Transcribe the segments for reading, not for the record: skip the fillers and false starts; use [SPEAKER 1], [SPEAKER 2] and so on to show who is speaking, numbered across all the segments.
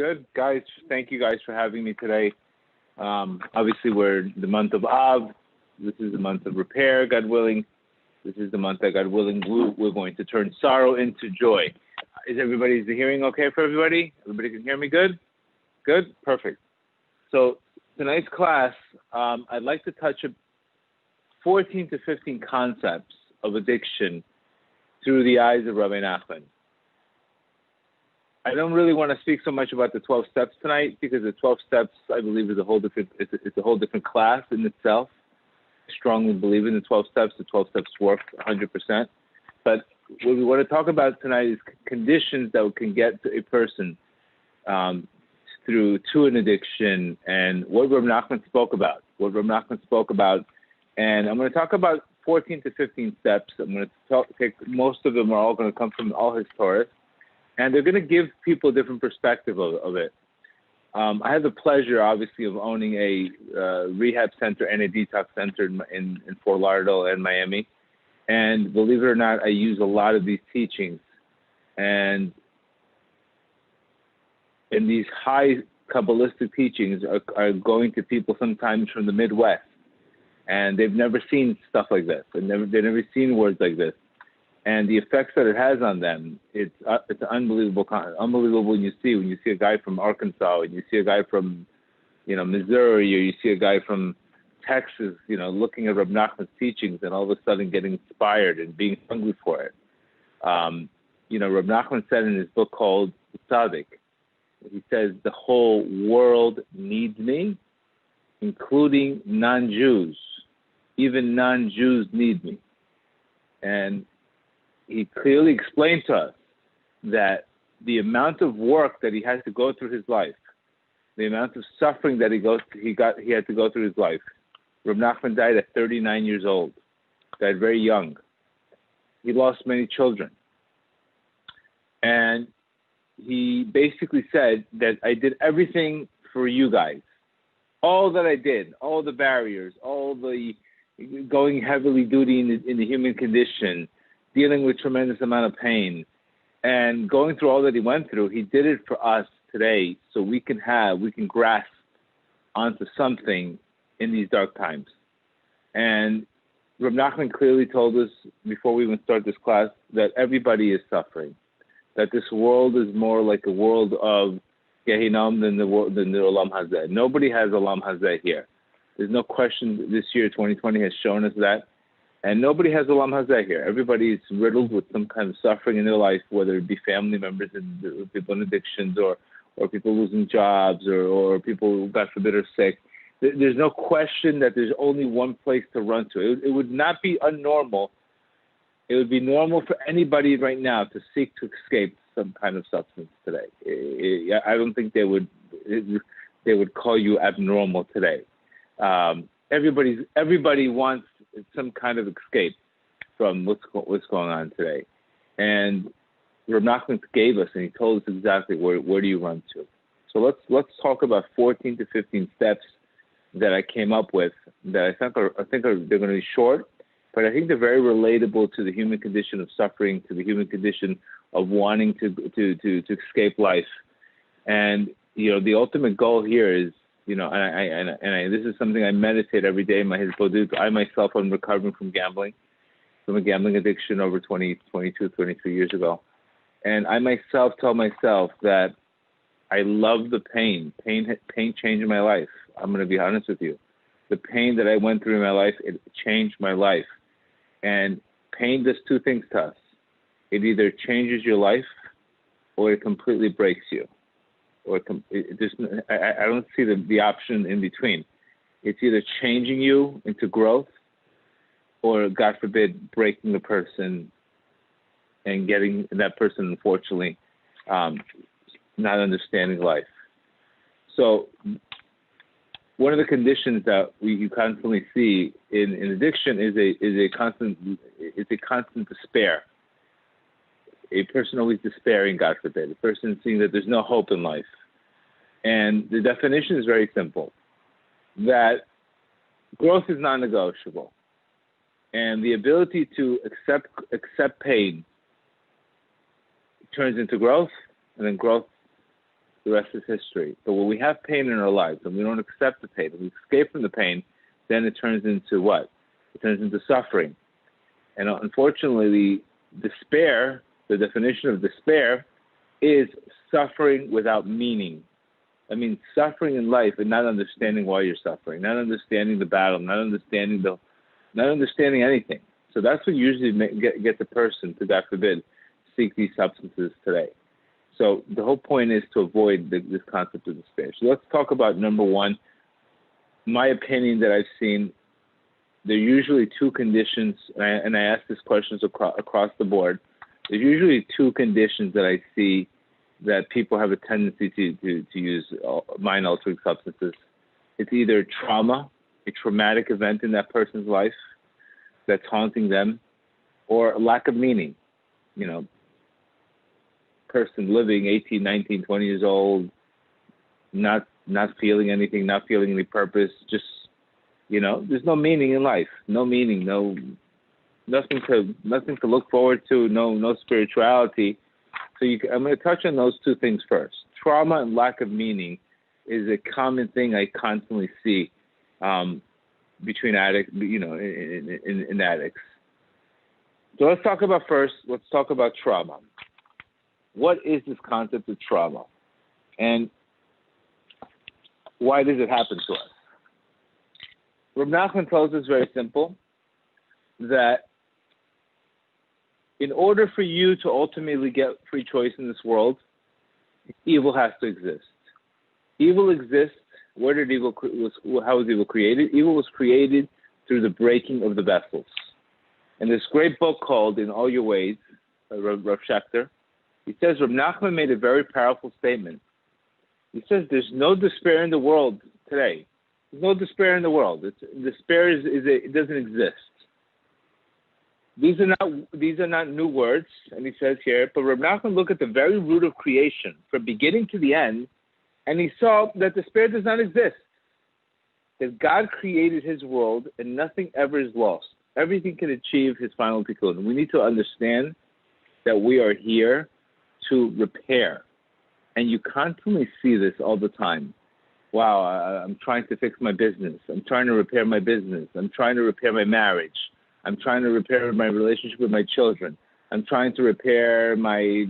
[SPEAKER 1] Good. Guys, thank you guys for having me today. Obviously, we're the month of Av. This is the month of repair, God willing. This is the month that, God willing, we're going to turn sorrow into joy. Is everybody's hearing okay for everybody? Everybody can hear me good? Good? Perfect. So tonight's class, I'd like to touch 14 to 15 concepts of addiction through the eyes of Rabbi Nachman. I don't really want to speak so much about the 12 steps tonight because the 12 steps, I believe, is a whole different. It's a whole different class in itself. I strongly believe in the 12 steps. The 12 steps work 100%. But what we want to talk about tonight is conditions that can get to a person through to an addiction and what Rabbi Nachman spoke about. And I'm going to talk about 14 to 15 steps. I'm going to take most of them are all going to come from all his Torah. And they're going to give people a different perspective of it. I have the pleasure, obviously, of owning a rehab center and a detox center in Fort Lauderdale and Miami. And believe it or not, I use a lot of these teachings. And these high Kabbalistic teachings are going to people sometimes from the Midwest. And they've never seen stuff like this. They've never seen words like this. And the effects that it has on them, it's unbelievable when you see a guy from Arkansas, and you see a guy from, Missouri, or you see a guy from Texas, looking at Reb Nachman's teachings and all of a sudden getting inspired and being hungry for it. Reb Nachman said in his book called Tzaddik, he says the whole world needs me, including non-Jews. Even non-Jews need me. And he clearly explained to us that the amount of work that he has to go through his life, the amount of suffering that he had to go through his life. Reb Nachman died at 39 years old, died very young. He lost many children. And he basically said that I did everything for you guys. All that I did, all the barriers, all the going heavily duty in the human condition, dealing with tremendous amount of pain, and going through all that he went through, he did it for us today so we can grasp onto something in these dark times. And Reb Nachman clearly told us before we even start this class that everybody is suffering, that this world is more like a world of Gehinnom than the Olam Hazeh. Nobody has Olam Hazeh here. There's no question this year, 2020, has shown us that. And nobody has Olam Hazeh here. Everybody is riddled with some kind of suffering in their life, whether it be family members and people in addictions or people losing jobs or people who, God forbid, are sick. There's no question that there's only one place to run to. It would not be unnormal. It would be normal for anybody right now to seek to escape some kind of substance today. I don't think they would call you abnormal today. Everybody wants some kind of escape from what's going on today. And Reb Nachman gave us, and he told us exactly where do you run to. So let's talk about 14 to 15 steps that I came up with that I think they're going to be short, but I think they're very relatable to the human condition of suffering, to the human condition of wanting to escape life. And the ultimate goal here is, this is something I meditate every day in my Hizbodut. I myself am recovering from a gambling addiction over 23 years ago. And I myself tell myself that I love the pain. Pain changed my life. I'm going to be honest with you. The pain that I went through in my life, it changed my life. And pain does two things to us. It either changes your life or it completely breaks you. I don't see the option in between. It's either changing you into growth or, God forbid, breaking the person and getting that person, unfortunately, not understanding life. So one of the conditions that you constantly see in addiction is a constant despair. A person always despairing, God forbid. A person seeing that there's no hope in life. And the definition is very simple, that growth is non-negotiable. And the ability to accept pain turns into growth, and then growth the rest is history. But when we have pain in our lives and we don't accept the pain, and we escape from the pain, then it turns into what? It turns into suffering. And unfortunately, despair, the definition of despair, is suffering without meaning. I mean, suffering in life and not understanding why you're suffering, not understanding the battle, not understanding anything. So that's what usually gets a person to, God forbid, seek these substances today. So the whole point is to avoid this concept of despair. So let's talk about number one. My opinion that I've seen, there are usually two conditions, and I ask these questions across the board. There's usually two conditions that I see that people have a tendency to use mind-altering substances. It's either trauma, a traumatic event in that person's life that's haunting them, or a lack of meaning. You know, person living 18, 19, 20 years old, not feeling anything, not feeling any purpose, just, you know, there's no meaning in life, no meaning, nothing to look forward to, no spirituality. So I'm going to touch on those two things first. Trauma and lack of meaning is a common thing I constantly see between addicts, you know, in addicts. So let's talk about trauma. What is this concept of trauma? And why does it happen to us? Reb Nachman tells us very simple, that in order for you to ultimately get free choice in this world, evil has to exist. Evil exists. Where did how was evil created? Evil was created through the breaking of the vessels. And this great book called In All Your Ways, Rav Schechter, he says Reb Nachman made a very powerful statement. He says there's no despair in the world today. There's no despair in the world. Despair it doesn't exist. These are not new words, and he says here, but Reb Nachman looked at the very root of creation, from beginning to the end, and he saw that despair does not exist. That God created his world, and nothing ever is lost. Everything can achieve his final tikkun. We need to understand that we are here to repair. And you constantly see this all the time. Wow, I'm trying to fix my business. I'm trying to repair my business. I'm trying to repair my marriage. I'm trying to repair my relationship with my children. I'm trying to repair my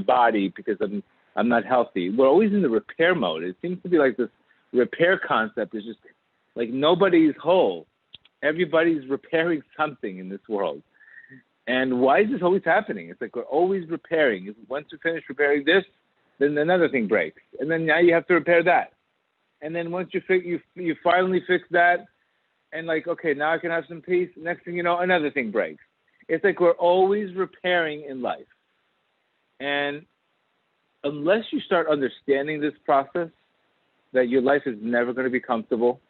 [SPEAKER 1] body because I'm not healthy. We're always in the repair mode. It seems to be like this repair concept is just like nobody's whole. Everybody's repairing something in this world. And why is this always happening? It's like we're always repairing. Once you finish repairing this, then another thing breaks. And then now you have to repair that. And then once you finally fix that, and like, okay, now I can have some peace. Next thing you know, another thing breaks. It's like we're always repairing in life. And unless you start understanding this process, that your life is never going to be comfortable.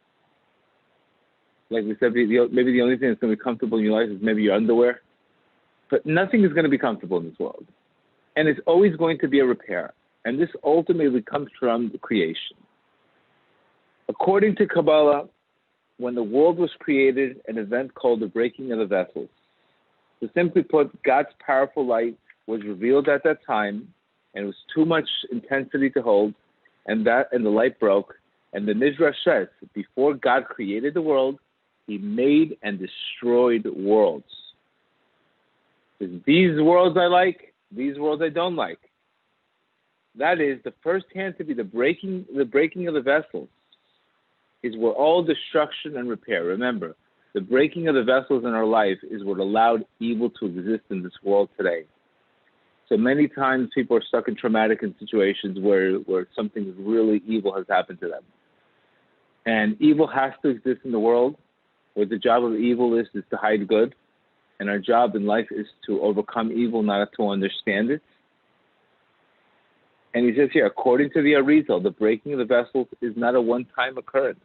[SPEAKER 1] Like we said, maybe the only thing that's going to be comfortable in your life is maybe your underwear. But nothing is going to be comfortable in this world. And it's always going to be a repair. And this ultimately comes from the creation. According to Kabbalah, when the world was created, an event called the breaking of the vessels. So simply put, God's powerful light was revealed at that time, and it was too much intensity to hold, and the light broke. And the Midrash says, before God created the world, he made and destroyed worlds. These worlds I like, these worlds I don't like. That is, the first hand to be the breaking of the vessels is where all destruction and repair. Remember, the breaking of the vessels in our life is what allowed evil to exist in this world today. So many times people are stuck in traumatic situations where something really evil has happened to them. And evil has to exist in the world, where the job of evil is to hide good. And our job in life is to overcome evil, not to understand it. And he says here, according to the Arizal, the breaking of the vessels is not a one-time occurrence.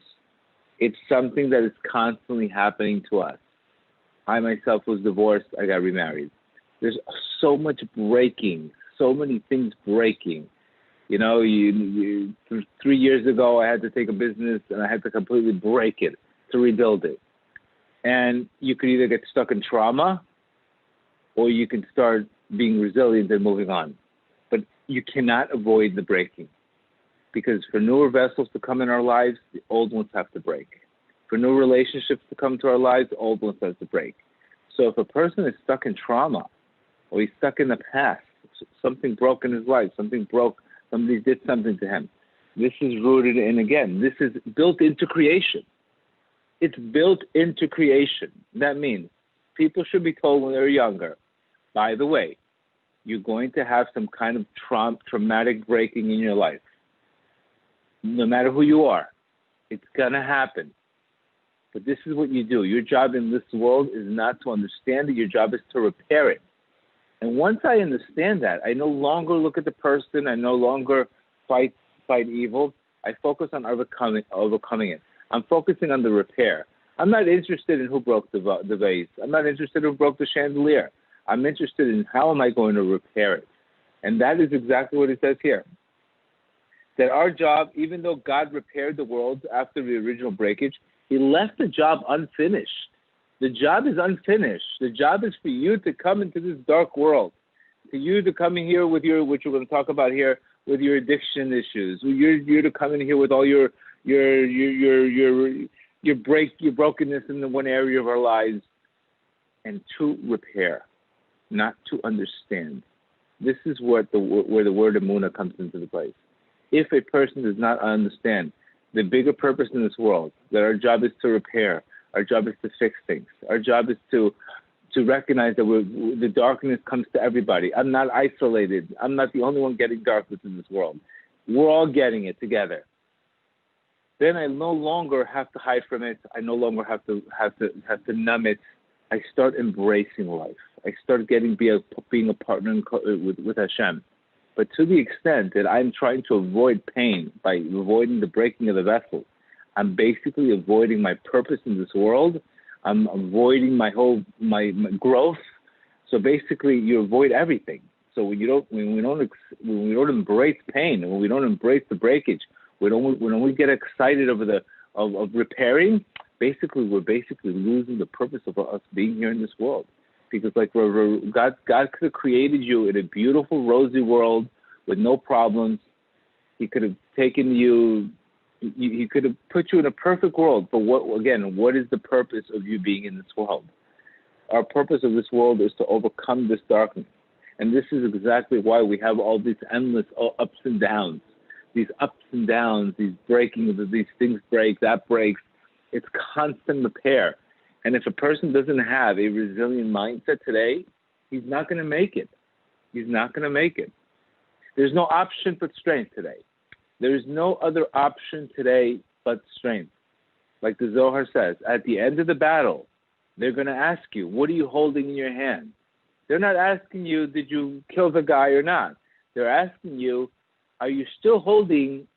[SPEAKER 1] It's something that is constantly happening to us. I myself was divorced. I got remarried. There's so much breaking, so many things breaking. You know, 3 years ago, I had to take a business and I had to completely break it to rebuild it. And you could either get stuck in trauma or you can start being resilient and moving on. But you cannot avoid the breaking, because for newer vessels to come in our lives, the old ones have to break. For new relationships to come to our lives, the old ones have to break. So if a person is stuck in trauma, or he's stuck in the past, something broke in his life, something broke, somebody did something to him, this is rooted in, again, this is built into creation. It's built into creation. That means people should be told when they're younger, by the way, you're going to have some kind of traumatic breaking in your life. No matter who you are, it's going to happen. But this is what you do. Your job in this world is not to understand it. Your job is to repair it. And once I understand that, I no longer look at the person. I no longer fight evil. I focus on overcoming it. I'm focusing on the repair. I'm not interested in who broke the vase. I'm not interested in who broke the chandelier. I'm interested in how am I going to repair it. And that is exactly what it says here. That our job, even though God repaired the world after the original breakage, he left the job unfinished. The job is unfinished. The job is for you to come into this dark world, for you to come in here with your, which we're going to talk about here, with your addiction issues. You're to come in here with all your brokenness in the one area of our lives, and to repair, not to understand. This is where the word Emunah comes into the place. If a person does not understand the bigger purpose in this world, that our job is to repair, our job is to fix things, our job is to recognize that the darkness comes to everybody. I'm not isolated. I'm not the only one getting darkness in this world. We're all getting it together. Then I no longer have to hide from it. I no longer have to numb it. I start embracing life. I start being a partner with Hashem. But to the extent that I'm trying to avoid pain by avoiding the breaking of the vessel, I'm basically avoiding my purpose in this world. I'm avoiding my growth. So basically, you avoid everything. So when we don't embrace pain, and when we don't embrace the breakage, when we get excited over of repairing, we're basically losing the purpose of us being here in this world. Because like God could have created you in a beautiful, rosy world with no problems. He could have taken you. He could have put you in a perfect world. But what is the purpose of you being in this world? Our purpose of this world is to overcome this darkness. And this is exactly why we have all these endless ups and downs. These ups and downs, these breakings, these things break, that breaks. It's constant repair. And if a person doesn't have a resilient mindset today, he's not going to make it. He's not going to make it. There's no option but strength today. There's no other option today but strength. Like the Zohar says, at the end of the battle, they're going to ask you, what are you holding in your hand? They're not asking you, did you kill the guy or not? They're asking you, are you still holding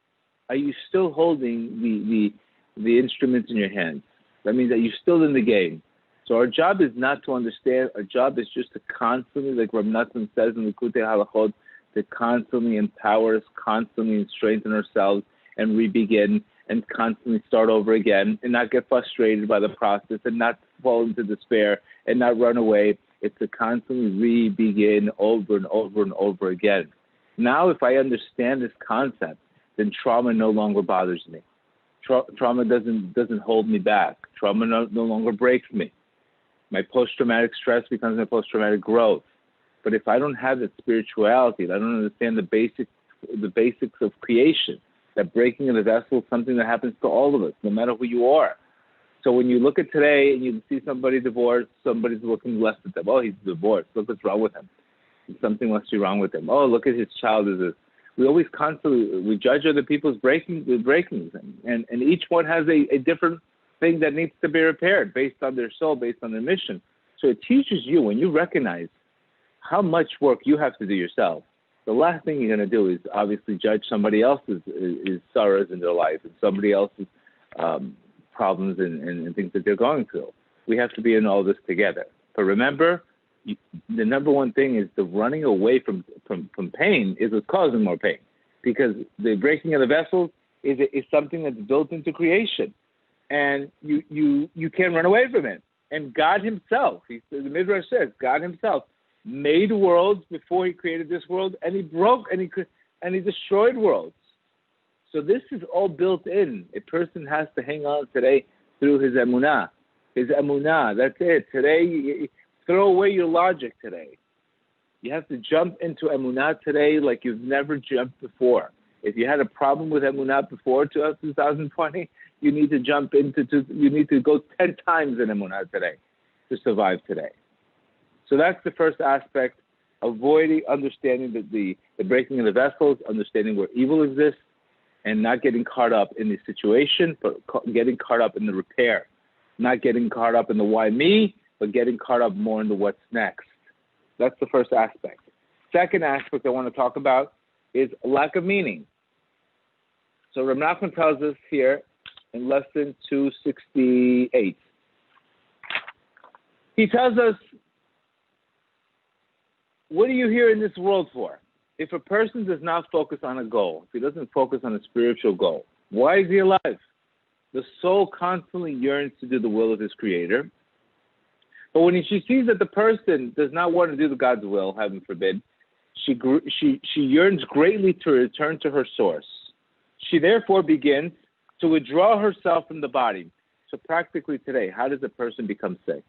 [SPEAKER 1] the instruments in your hands? That means that you're still in the game. So our job is not to understand. Our job is just to constantly, like Rav Nathan says in the Likutei Halachot, to constantly empower us, constantly strengthen ourselves, and re-begin, and constantly start over again, and not get frustrated by the process, and not fall into despair, and not run away. It's to constantly re-begin over and over and over again. Now, if I understand this concept, then trauma no longer bothers me. Trauma doesn't hold me back. Trauma no longer breaks me. My post-traumatic stress becomes my post-traumatic growth. But if I don't have that spirituality, if I don't understand the basics of creation, that breaking of the vessel is something that happens to all of us, no matter who you are. So when you look at today and you see somebody divorced, somebody's looking less at them. Oh, he's divorced. Look what's wrong with him. Something must be wrong with him. Oh, look at his child. We always constantly judge other people's breakings, and each one has a different thing that needs to be repaired based on their soul, based on their mission. So it teaches you, when you recognize how much work you have to do yourself, the last thing you're going to do is obviously judge somebody else's sorrows in their life and somebody else's problems and things that they're going through. We have to be in all this together. But remember, the number one thing is the running away from pain is what's causing more pain, because the breaking of the vessels is something that's built into creation, and you can't run away from it. And God Himself, the Midrash says, God Himself made worlds before he created this world, and he broke and he destroyed worlds. So this is all built in. A person has to hang on today through his emunah. His emunah, that's it. Today, throw away your logic today. You have to jump into emunah today like you've never jumped before. If you had a problem with emunah before 2020, you need to you need to go 10 times in emunah today to survive today. So that's the first aspect, avoiding, understanding the breaking of the vessels, understanding where evil exists, and not getting caught up in the situation, but getting caught up in the repair. Not getting caught up in the why me, but getting caught up more in the what's next. That's the first aspect. Second aspect I want to talk about is lack of meaning. So Reb Nachman tells us here in lesson 268. He tells us, what are you here in this world for? If a person does not focus on a goal, if he doesn't focus on a spiritual goal, why is he alive? The soul constantly yearns to do the will of his creator. But when she sees that the person does not want to do the God's will, heaven forbid, she yearns greatly to return to her source. She therefore begins to withdraw herself from the body. So practically today, how does a person become sick?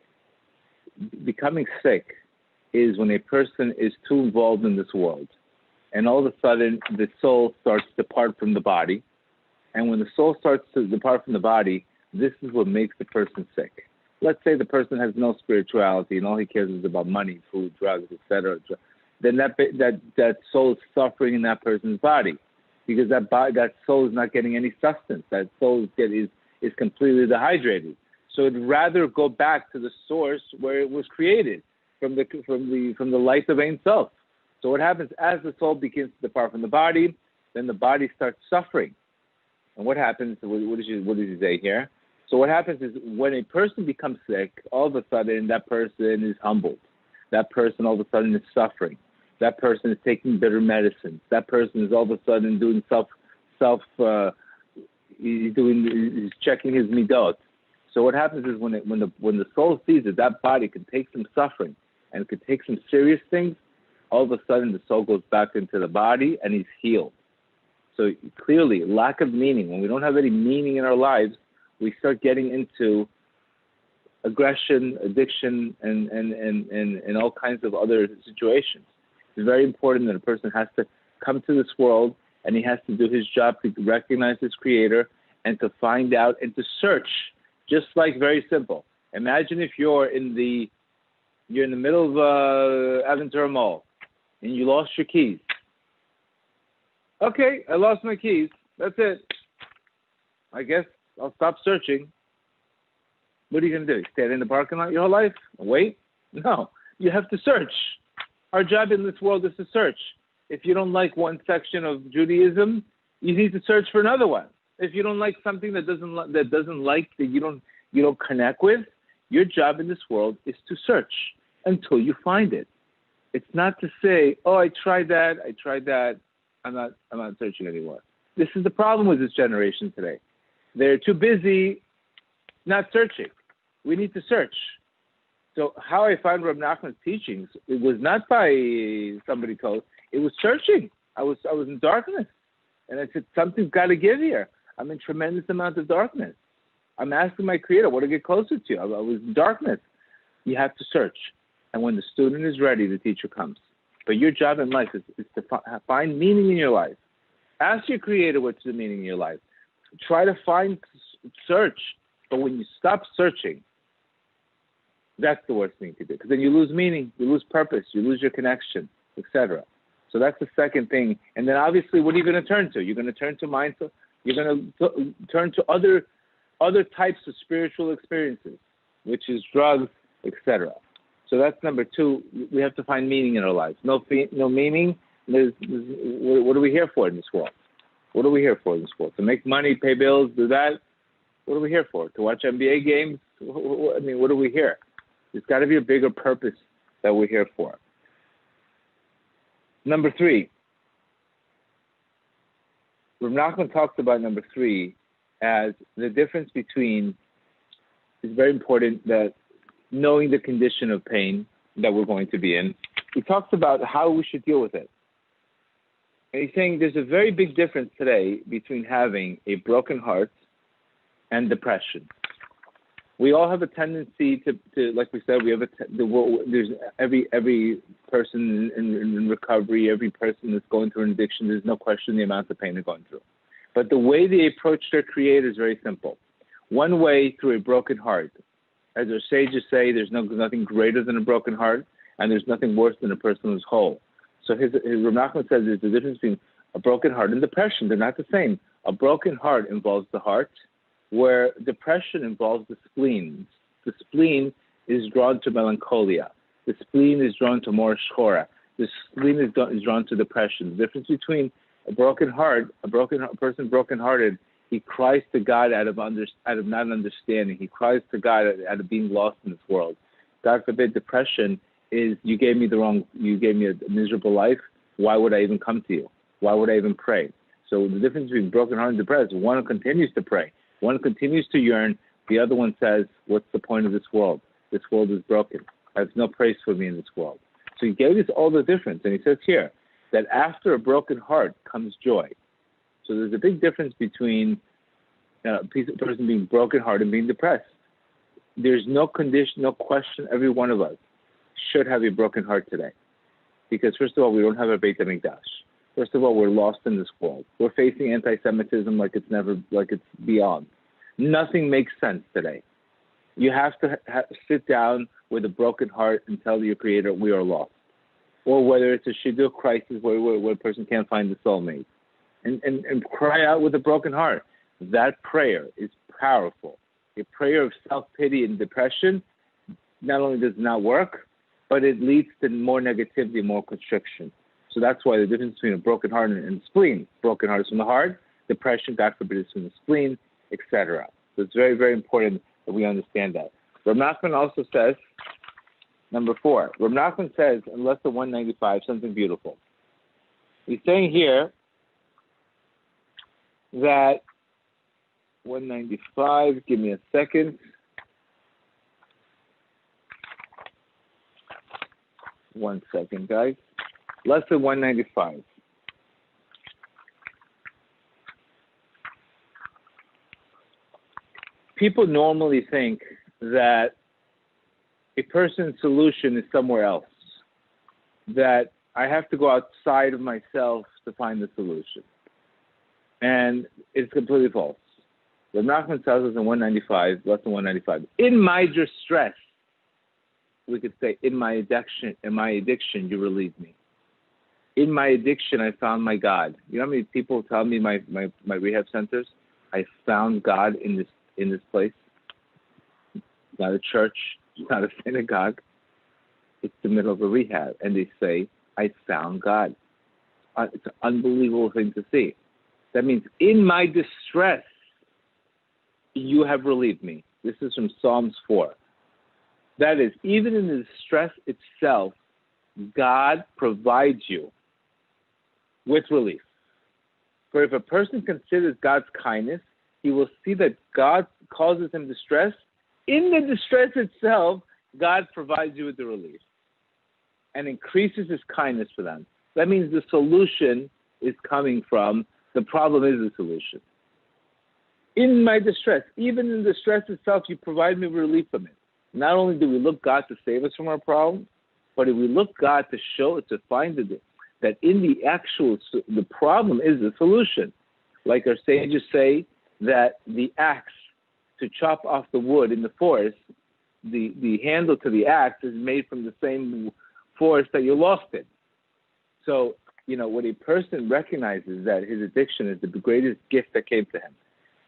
[SPEAKER 1] Becoming sick is when a person is too involved in this world. And all of a sudden, the soul starts to depart from the body. And when the soul starts to depart from the body, this is what makes the person sick. Let's say the person has no spirituality and all he cares is about money, food, drugs, etc. Then that soul is suffering in that person's body because that soul is not getting any sustenance. That soul is completely dehydrated. So it'd rather go back to the source where it was created, from the light of Ein Sof. So what happens as the soul begins to depart from the body, then the body starts suffering. And what happens? What does he say here? So what happens is when a person becomes sick, all of a sudden that person is humbled. That person all of a sudden is suffering. That person is taking bitter medicines. That person is all of a sudden doing he's checking his midot. So what happens is when the soul sees that body can take some suffering and could take some serious things, all of a sudden the soul goes back into the body and he's healed. So clearly, lack of meaning. When we don't have any meaning in our lives, we start getting into aggression, addiction, and all kinds of other situations. It's very important that a person has to come to this world and he has to do his job to recognize his creator and to find out and to search. Just like very simple. Imagine if you're in the middle of Aventura Mall and you lost your keys. Okay, I lost my keys. That's it. I guess I'll stop searching. What are you going to do? Stand in the parking lot your whole life? Wait? No. You have to search. Our job in this world is to search. If you don't like one section of Judaism, you need to search for another one. If you don't like something that you don't connect with, your job in this world is to search until you find it. It's not to say, oh, I tried that. I'm not searching anymore. This is the problem with this generation today. They're too busy not searching. We need to search. So how I found Reb Nachman's teachings, it was not by somebody told. It was searching. I was in darkness. And I said, something's got to give here. I'm in tremendous amount of darkness. I'm asking my creator, what to get closer to? I was in darkness. You have to search. And when the student is ready, the teacher comes. But your job in life is to find meaning in your life. Ask your creator what's the meaning in your life. Try to search. But when you stop searching, that's the worst thing to do. Because then you lose meaning, you lose purpose, you lose your connection, etc. So that's the second thing. And then obviously, what are you going to turn to? You're going to turn to mindful. You're going to turn to other types of spiritual experiences, which is drugs, etc. So that's number two. We have to find meaning in our lives. No meaning. What are we here for in this world? What are we here for in this world? To make money, pay bills, do that? What are we here for? To watch NBA games? I mean, what are we here? There's got to be a bigger purpose that we're here for. Number three. Reb Nachman talks about number three as the difference between, it's very important that knowing the condition of pain that we're going to be in, he talks about how we should deal with it. And he's saying there's a very big difference today between having a broken heart and depression. We all have a tendency to like we said, we have there's every person in recovery, every person that's going through an addiction, there's no question the amount of pain they're going through. But the way they approach their Creator is very simple. One way, through a broken heart. As our sages say, there's nothing greater than a broken heart, and there's nothing worse than a person who's whole. So his Rav Nachman says there's a difference between a broken heart and depression. They're not the same. A broken heart involves the heart, where depression involves the spleen. The spleen is drawn to melancholia. The spleen is drawn to more shchora. The spleen is drawn to depression. The difference between a broken heart, a person brokenhearted, he cries to God out of not understanding. He cries to God out of being lost in this world. God forbid, depression is you gave me a miserable life. Why would I even come to you? Why would I even pray? So the difference between broken heart and depressed, one continues to pray. One continues to yearn. The other one says, what's the point of this world? This world is broken. There's no place for me in this world. So he gave us all the difference. And he says here that after a broken heart comes joy. So there's a big difference between a person being brokenhearted and being depressed. There's no condition, no question, every one of us should have a broken heart today. Because first of all, we don't have a Beit HaMikdash. First of all, we're lost in this world. We're facing anti-Semitism like it's beyond. Nothing makes sense today. You have to sit down with a broken heart and tell your Creator, we are lost. Or whether it's a shidduch crisis where a person can't find the soulmate. And cry out with a broken heart. That prayer is powerful. A prayer of self-pity and depression not only does not work, but it leads to more negativity, more constriction. So that's why the difference between a broken heart and spleen. Broken heart is from the heart. Depression, God forbid, is from the spleen, etc. So it's very, very important that we understand that. Rav Nachman also says, number 4, Rav Nachman says, in lesson 195, something beautiful. He's saying here that 195, give me a second. One second, guys. Lesson 195. People normally think that a person's solution is somewhere else, that I have to go outside of myself to find the solution. And it's completely false. Rav Nachman tells us in 195, lesson 195, in my distress, we could say, in my addiction, you relieve me. In my addiction, I found my God. You know how many people tell me my rehab centers, I found God in this place? It's not a church, it's not a synagogue. It's the middle of a rehab. And they say, I found God. It's an unbelievable thing to see. That means in my distress, you have relieved me. This is from Psalms 4. That is, even in the distress itself, God provides you with relief. For if a person considers God's kindness, he will see that God causes him distress. In the distress itself, God provides you with the relief and increases his kindness for them. That means the solution is coming from, the problem is the solution. In my distress, even in the distress itself, you provide me relief from it. Not only do we look God to save us from our problems, but if we look God to find that in the problem is the solution. Like our sages say, that the axe to chop off the wood in the forest, the handle to the axe is made from the same forest that you lost it. So, when a person recognizes that his addiction is the greatest gift that came to him,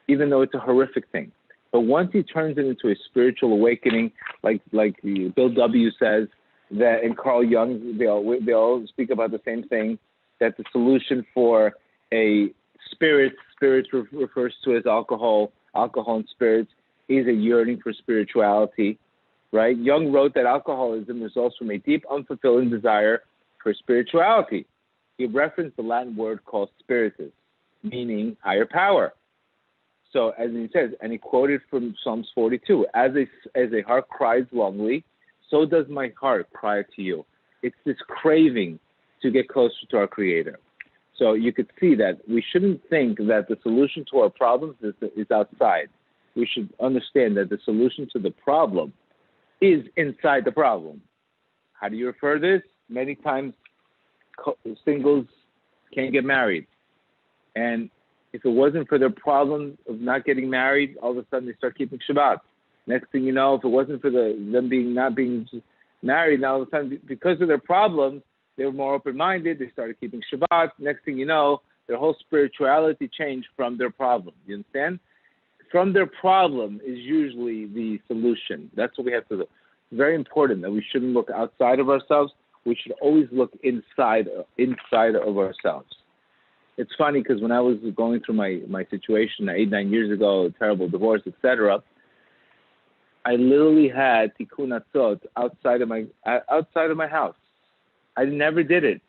[SPEAKER 1] even though it's a horrific thing. But once he turns it into a spiritual awakening, like Bill W. says, that and Carl Jung, they all speak about the same thing, that the solution for a spirits refers to as alcohol and spirits, is a yearning for spirituality, right? Jung wrote that alcoholism results from a deep, unfulfilling desire for spirituality. He referenced the Latin word called spiritus, meaning higher power. So as he says, and he quoted from Psalms 42, as a heart cries longly, so does my heart cry to you. It's this craving to get closer to our Creator. So you could see that we shouldn't think that the solution to our problems is outside. We should understand that the solution to the problem is inside the problem. How do you refer this? Many times singles can't get married. And if it wasn't for their problem of not getting married, all of a sudden they start keeping Shabbat. Next thing you know, if it wasn't for them not being married, now all of a sudden, because of their problems, they were more open-minded, they started keeping Shabbat. Next thing you know, their whole spirituality changed from their problem. You understand? From their problem is usually the solution. That's what we have to do. It's very important that we shouldn't look outside of ourselves. We should always look inside of ourselves. It's funny because when I was going through my situation 8-9 years ago, terrible divorce, etc., I literally had tikkun atzot outside of my house. I never did it.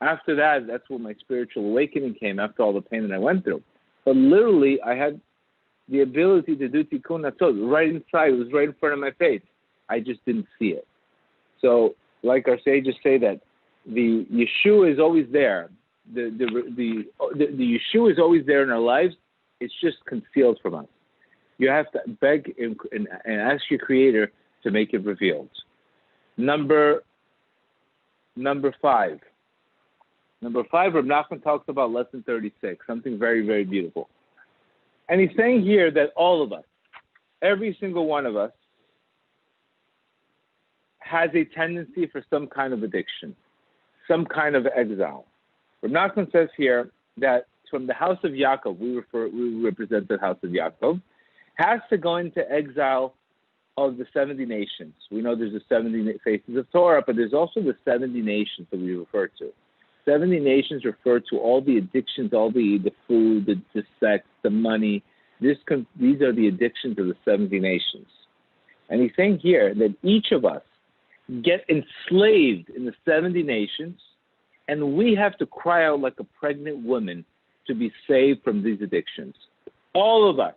[SPEAKER 1] After that, that's when my spiritual awakening came, after all the pain that I went through. But literally, I had the ability to do tikkun atzot right inside. It was right in front of my face. I just didn't see it. So, like our sages say, that the Yeshua is always there. The Yeshua is always there in our lives. It's just concealed from us. You have to beg and ask your Creator to make it revealed. Number 5. Number 5, Reb Nachman talks about lesson 36, something very, very beautiful. And he's saying here that all of us, every single one of us, has a tendency for some kind of addiction, some kind of exile. Reb Nachman says here that from the house of Yaakov, we represent the house of Yaakov, has to go into exile of the 70 nations. We know there's the 70 faces of Torah, but there's also the 70 nations that we refer to. 70 nations refer to all the addictions, all the food, the sex, the money. These are the addictions of the 70 nations. And he's saying here that each of us get enslaved in the 70 nations, and we have to cry out like a pregnant woman to be saved from these addictions. All of us,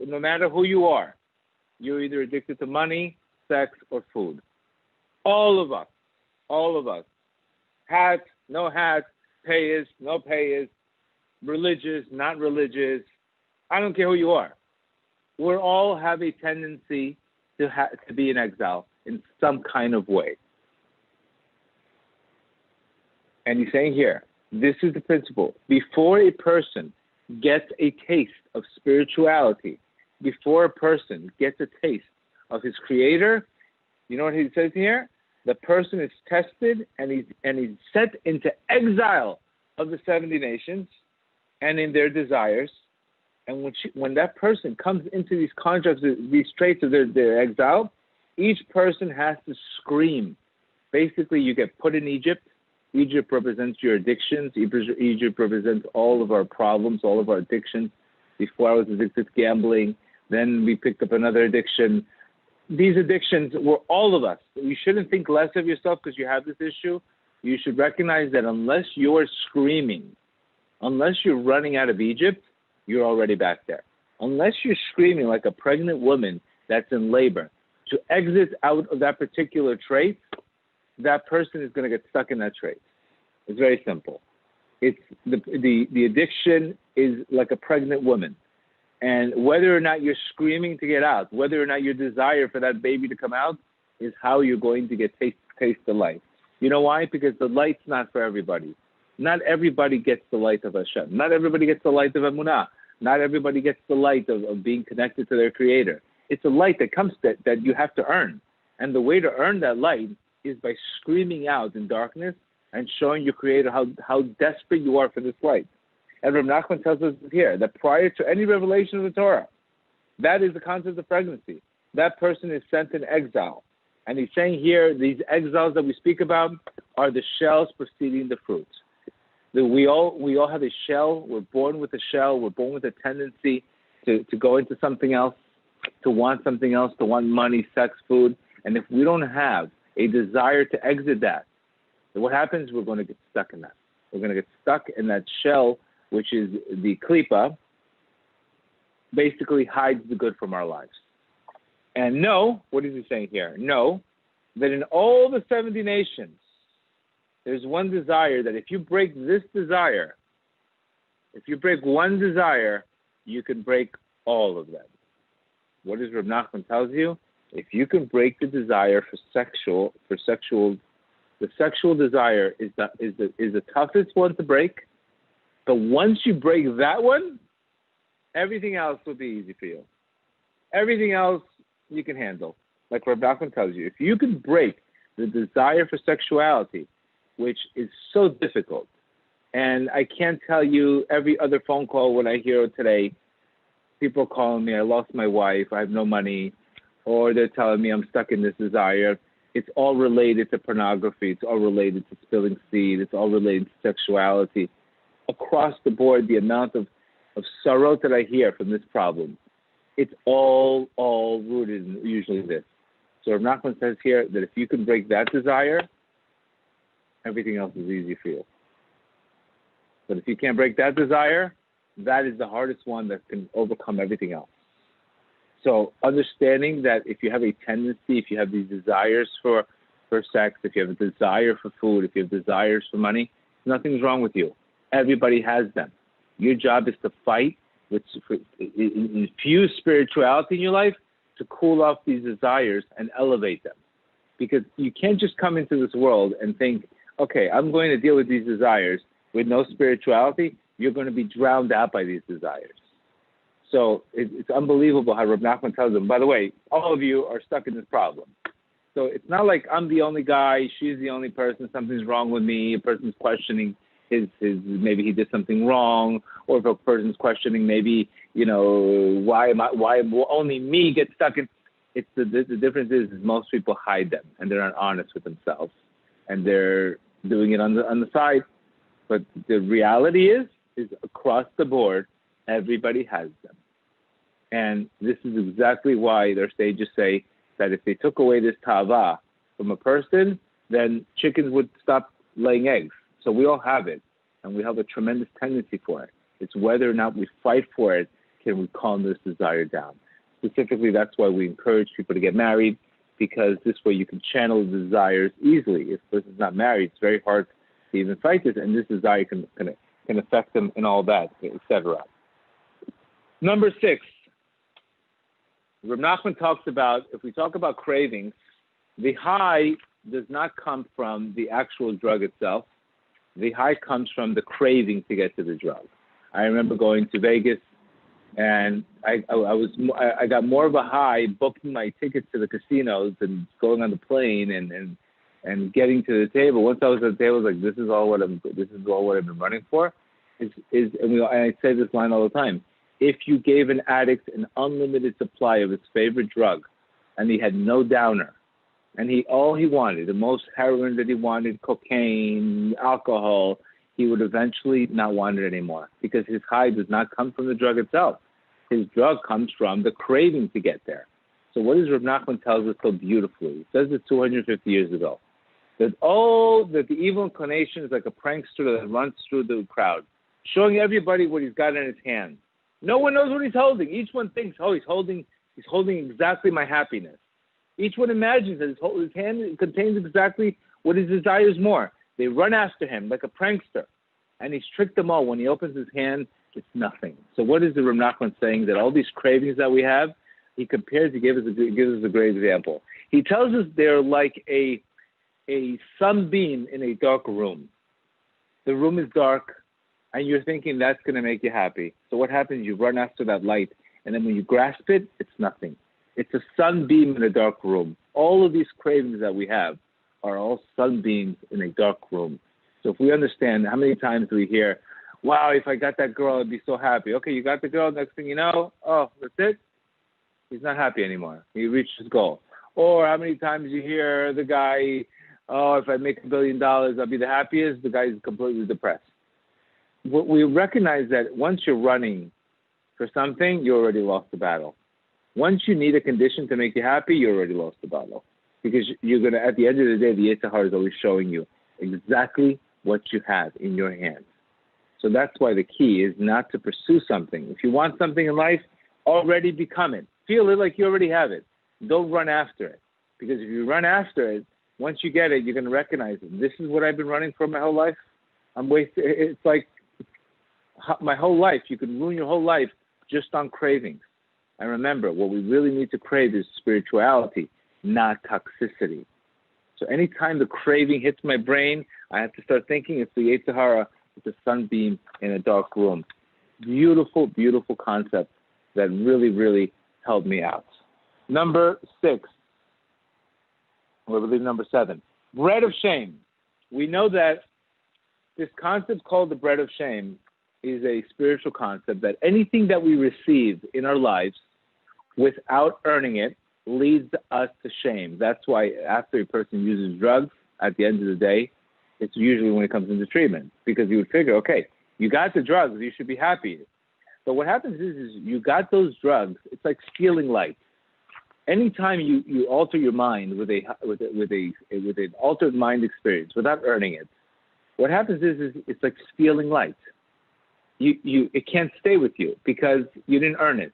[SPEAKER 1] no matter who you are, you're either addicted to money, sex, or food. All of us. Hats, no hats, payas, no payas, religious, not religious. I don't care who you are. We all have a tendency to be in exile in some kind of way. And he's saying here, this is the principle. Before a person gets a taste of spirituality, before a person gets a taste of his Creator, you know what he says here? The person is tested and he's sent into exile of the 70 nations and in their desires. And when that person comes into these contracts, these traits of their exile, each person has to scream. Basically, you get put in Egypt. Egypt represents your addictions. Egypt represents all of our problems, all of our addictions. Before I was addicted to gambling, then we picked up another addiction. These addictions were all of us. You shouldn't think less of yourself because you have this issue. You should recognize that unless you're screaming, unless you're running out of Egypt, you're already back there. Unless you're screaming like a pregnant woman that's in labor to exit out of that particular trait, that person is going to get stuck in that trait. It's very simple. It's the addiction is like a pregnant woman. And whether or not you're screaming to get out, whether or not your desire for that baby to come out is how you're going to get taste the light. You know why? Because the light's not for everybody. Not everybody gets the light of Hashem. Not everybody gets the light of Emunah. Not everybody gets the light of being connected to their Creator. It's a light that comes that you have to earn. And the way to earn that light is by screaming out in darkness and showing your Creator how desperate you are for this light. And Reb Nachman tells us here that prior to any revelation of the Torah, that is the concept of pregnancy. That person is sent in exile. And he's saying here, these exiles that we speak about are the shells preceding the fruits. We all have a shell. We're born with a shell. We're born with a tendency to go into something else, to want something else, to want money, sex, food. And if we don't have a desire to exit that, then what happens? We're going to get stuck in that. We're going to get stuck in that shell, which is the klipa, basically hides the good from our lives. And no, what is he saying here? No, that in all the 70 nations, there's one desire that if you break this desire, if you break one desire, you can break all of them. What does Reb Nachman tells you? If you can break the desire the sexual desire is the toughest one to break. But once you break that one, everything else will be easy for you. Everything else you can handle. Like Reb Nachman tells you, if you can break the desire for sexuality, which is so difficult, and I can't tell you every other phone call when I hear today, people calling me, I lost my wife, I have no money, or they're telling me I'm stuck in this desire. It's all related to pornography. It's all related to spilling seed. It's all related to sexuality. Across the board, the amount of sorrow that I hear from this problem, it's all rooted in usually this. So Rav Nachman says here that if you can break that desire, everything else is easy for you. But if you can't break that desire, that is the hardest one that can overcome everything else. So understanding that if you have a tendency, if you have these desires for sex, if you have a desire for food, if you have desires for money, nothing's wrong with you. Everybody has them. Your job is to fight, infuse spirituality in your life to cool off these desires and elevate them. Because you can't just come into this world and think, okay, I'm going to deal with these desires with no spirituality. You're going to be drowned out by these desires. So it's unbelievable how Reb Nachman tells them, by the way, all of you are stuck in this problem. So it's not like I'm the only guy, she's the only person, something's wrong with me, a person's questioning his maybe he did something wrong, or if a person's questioning maybe, why only me get stuck in. It's the difference is most people hide them and they're not honest with themselves and they're doing it on the side. But the reality is across the board, everybody has them. And this is exactly why their sages say that if they took away this tava from a person, then chickens would stop laying eggs. So we all have it, and we have a tremendous tendency for it. It's whether or not we fight for it, can we calm this desire down. Specifically, that's why we encourage people to get married, because this way you can channel the desires easily. If a person's not married, it's very hard to even fight this, and this desire can affect them and all that, etc. Number 6, Reb Nachman talks about, if we talk about cravings, the high does not come from the actual drug itself. The high comes from the craving to get to the drug. I remember going to Vegas, and I got more of a high booking my tickets to the casinos and going on the plane and getting to the table. Once I was at the table, I was like, this is all what I've been running for. And I say this line all the time. If you gave an addict an unlimited supply of his favorite drug, and he had no downer, and all he wanted, the most heroin that he wanted, cocaine, alcohol, he would eventually not want it anymore, because his high does not come from the drug itself. His drug comes from the craving to get there. So what does Reb Nachman tells us so beautifully? He says it 250 years ago, that the evil inclination is like a prankster that runs through the crowd, showing everybody what he's got in his hand. No one knows what he's holding. Each one thinks, he's holding exactly my happiness. Each one imagines that his hand contains exactly what he desires more. They run after him like a prankster, and he's tricked them all. When he opens his hand, it's nothing. So what is the Reb Nachman saying? That all these cravings that we have, he gives us a great example. He tells us they're like a sunbeam in a dark room. The room is dark, and you're thinking that's going to make you happy. So what happens? You run after that light, and then when you grasp it, it's nothing. It's a sunbeam in a dark room. All of these cravings that we have are all sunbeams in a dark room. So if we understand, how many times do we hear, wow, if I got that girl, I'd be so happy. Okay, you got the girl, next thing you know, that's it. He's not happy anymore. He reached his goal. Or how many times you hear the guy, if I make $1 billion, I'll be the happiest. The guy's completely depressed. We recognize that once you're running for something, you already lost the battle. Once you need a condition to make you happy, you already lost the battle. Because you're going to, at the end of the day, the Yetzer Hara is always showing you exactly what you have in your hands. So that's why the key is not to pursue something. If you want something in life, already become it. Feel it like you already have it. Don't run after it. Because if you run after it, once you get it, you're going to recognize it. This is what I've been running for my whole life. I'm wasting. It's like my whole life. You can ruin your whole life just on cravings. And remember, what we really need to crave is spirituality, not toxicity. So anytime the craving hits my brain, I have to start thinking it's the Yetzer Hara, it's a sunbeam in a dark room. Beautiful, beautiful concept that really, really helped me out. Number 6, or I believe number 7, bread of shame. We know that this concept called the bread of shame is a spiritual concept that anything that we receive in our lives without earning it leads us to shame. That's why after a person uses drugs, at the end of the day, it's usually when it comes into treatment, because you would figure, okay, you got the drugs, you should be happy. But what happens is you got those drugs, it's like stealing light. Anytime you alter your mind with an altered mind experience without earning it, what happens is it's like stealing light. It can't stay with you because you didn't earn it.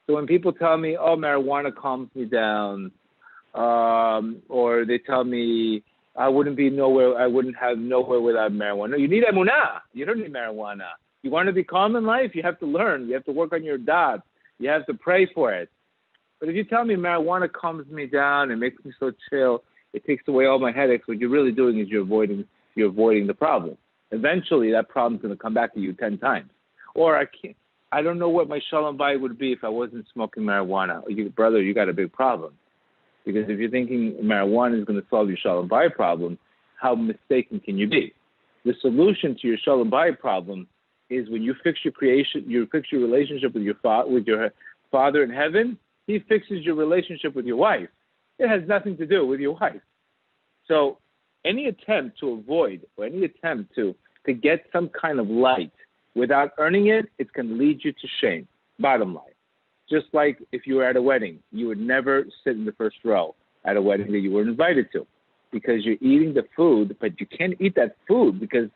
[SPEAKER 1] So when people tell me, oh, marijuana calms me down, or they tell me I wouldn't have nowhere without marijuana. No, you need emunah. You don't need marijuana. You want to be calm in life, you have to learn. You have to work on your dot. You have to pray for it. But if you tell me marijuana calms me down, it makes me so chill, it takes away all my headaches, what you're really doing is you're avoiding the problem. Eventually, that problem's going to come back to you 10 times. Or I don't know what my shalom bayit would be if I wasn't smoking marijuana. Brother, you got a big problem. Because if you're thinking marijuana is going to solve your shalom bayit problem, how mistaken can you be? The solution to your shalom bayit problem is when you fix your creation, you fix your relationship with your Father in heaven, He fixes your relationship with your wife. It has nothing to do with your wife. So any attempt to avoid or any attempt to get some kind of light without earning it, it's going to lead you to shame, bottom line. Just like if you were at a wedding, you would never sit in the first row at a wedding that you were invited to because you're eating the food, but you can't eat that food because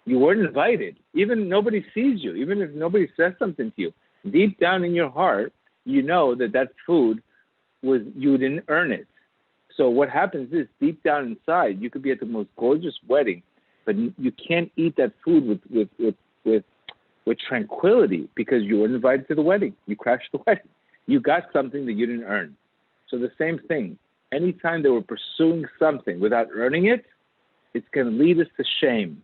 [SPEAKER 1] you weren't invited. Even nobody sees you, even if nobody says something to you. Deep down in your heart, you know that food you didn't earn it. So what happens is deep down inside, you could be at the most gorgeous wedding, but you can't eat that food with tranquility because you weren't invited to the wedding. You crashed the wedding. You got something that you didn't earn. So the same thing. Anytime that we're pursuing something without earning it, it's going to lead us to shame.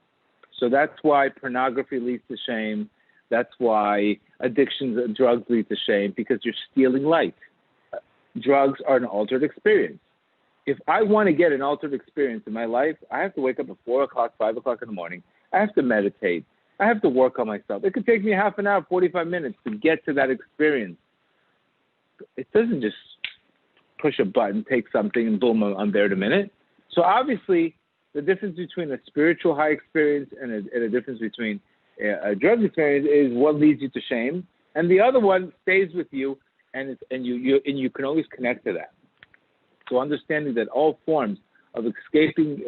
[SPEAKER 1] So that's why pornography leads to shame. That's why addictions and drugs lead to shame, because you're stealing light. Drugs are an altered experience. If I want to get an altered experience in my life, I have to wake up at 4 o'clock, 5 o'clock in the morning. I have to meditate. I have to work on myself. It could take me half an hour, 45 minutes to get to that experience. It doesn't just push a button, take something, and boom, I'm there in a minute. So obviously, the difference between a spiritual high experience and a difference between a drug experience is what leads you to shame, and the other one stays with you, and you can always connect to that. So understanding that all forms of escaping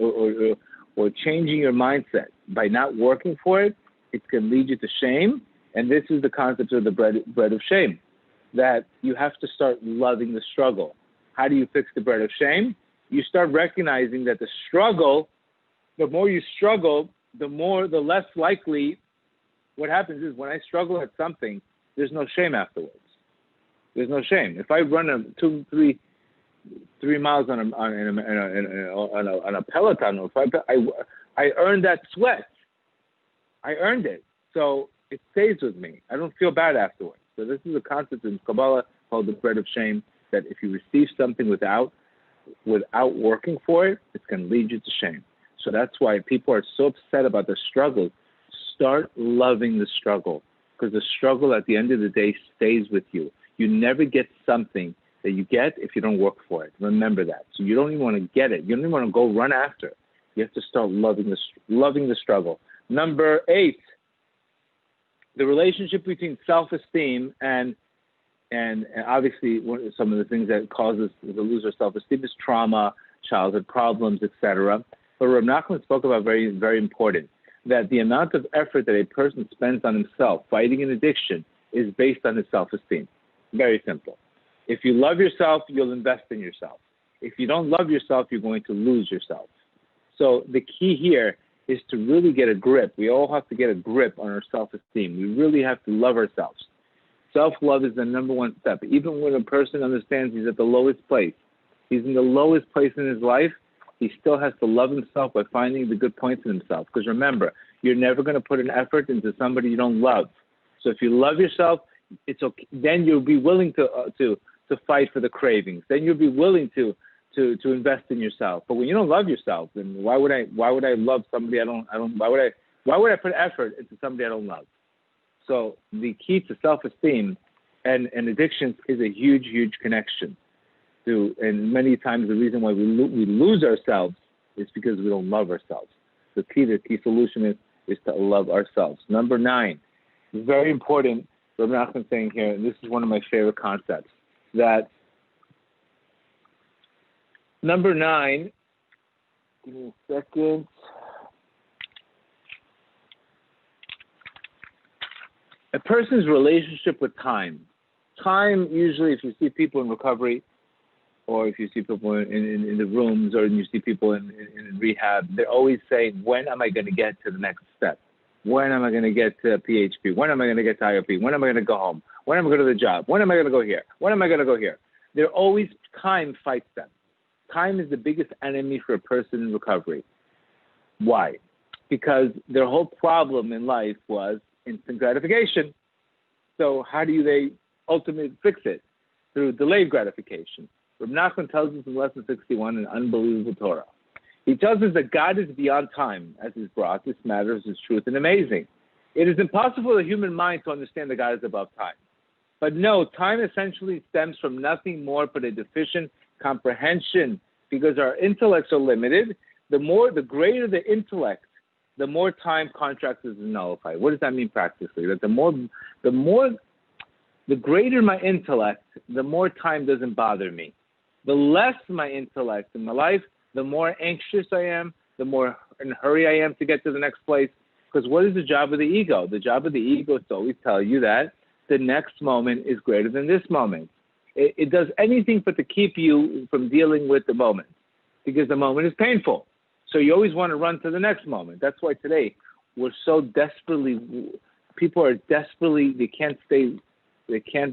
[SPEAKER 1] or changing your mindset by not working for it, it can lead you to shame. And this is the concept of the bread of shame, that you have to start loving the struggle. How do you fix the bread of shame? You start recognizing that the struggle, the more you struggle, the less likely. What happens is when I struggle at something, there's no shame afterwards. There's no shame. If I run 3 miles on a Peloton, or I earned that sweat. I earned it. So it stays with me. I don't feel bad afterwards. So this is a concept in Kabbalah called the bread of shame, that if you receive something without working for it, it's going to lead you to shame. So that's why people are so upset about the struggle. Start loving the struggle, because the struggle at the end of the day stays with you. You never get something that you get if you don't work for it. Remember that. So you don't even want to get it. You don't even want to go run after it. You have to start loving the struggle. Number 8, the relationship between self-esteem and obviously some of the things that cause us to lose our self-esteem is trauma, childhood problems, etc. But Rav Nachman spoke about very, very important, that the amount of effort that a person spends on himself fighting an addiction is based on his self-esteem. Very simple. If you love yourself, you'll invest in yourself. If you don't love yourself, you're going to lose yourself. So the key here is to really get a grip. We all have to get a grip on our self-esteem. We really have to love ourselves. Self-love is the number one step. Even when a person understands he's at the lowest place, he's in the lowest place in his life, he still has to love himself by finding the good points in himself. Because remember, you're never going to put an effort into somebody you don't love. So if you love yourself, it's okay. Then you'll be willing to fight for the cravings. Then you'll be willing to invest in yourself. But when you don't love yourself, then why would I love somebody I don't why would I put effort into somebody I don't love? So the key to self-esteem and addictions is a huge, huge connection. And many times the reason why we lose ourselves is because we don't love ourselves. The key solution is to love ourselves. Number 9, very important. Rabbi Nachman saying here, and this is one of my favorite concepts, that number 9. Give me a second. A person's relationship with time. Time, usually, if you see people in recovery, or if you see people in the rooms, or you see people in rehab, they're always saying, when am I going to get to the next step? When am I going to get to PHP? When am I going to get to IOP? When am I going to go home? When am I going to the job? When am I going to go here? When am I going to go here? They're always, time fights them. Time is the biggest enemy for a person in recovery. Why? Because their whole problem in life was instant gratification. So how do they ultimately fix it? Through delayed gratification. Rabbi Nachman tells us in Lesson 61 an unbelievable Torah. He tells us that God is beyond time, as is brought. This matters, is truth, and amazing. It is impossible for the human mind to understand that God is above time. But no, time essentially stems from nothing more but a deficient comprehension, because our intellects are limited. The greater the intellect, the more time contracts is nullified. What does that mean practically? That the greater my intellect, the more time doesn't bother me. The less my intellect in my life, the more anxious I am, the more in a hurry I am to get to the next place. Because what is the job of the ego? The job of the ego is to always tell you that the next moment is greater than this moment. It does anything but to keep you from dealing with the moment, because the moment is painful. So you always want to run to the next moment. That's why today people are desperately, they can't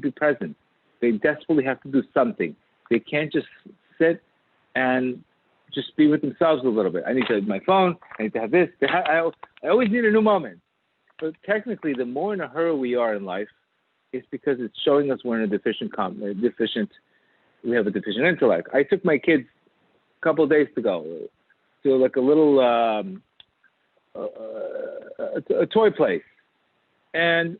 [SPEAKER 1] be present. They desperately have to do something. They can't just sit and just be with themselves a little bit. I need to have my phone. I need to have this. I always need a new moment. But technically, the more in a hurry we are in life, it's because it's showing us we're in we have a deficient intellect. I took my kids a couple of days ago to like a little a toy place. And,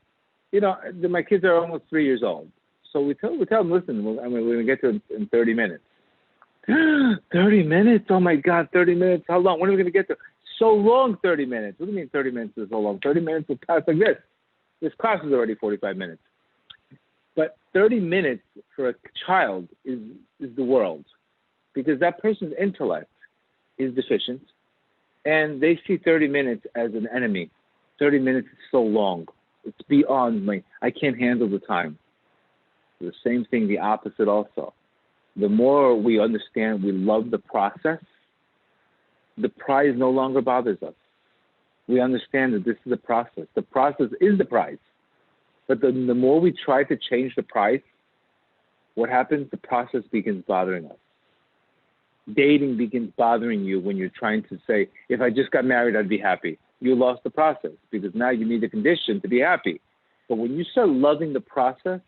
[SPEAKER 1] my kids are almost 3 years old. So we tell them, listen, we're going to get to it in 30 minutes. 30 minutes? Oh, my God, 30 minutes? How long? When are we going to get to? So long, 30 minutes. What do you mean 30 minutes is so long? 30 minutes will pass like this. This class is already 45 minutes. But 30 minutes for a child is the world, because that person's intellect is deficient, and they see 30 minutes as an enemy. 30 minutes is so long. It's beyond me. I can't handle the time. The same thing, the opposite also. The more we understand, we love the process, the prize no longer bothers us. We understand that this is a process. The process is the prize. But the more we try to change the price, what happens? The process begins bothering us. Dating begins bothering you when you're trying to say, if I just got married, I'd be happy. You lost the process, because now you need a condition to be happy. But when you start loving the process,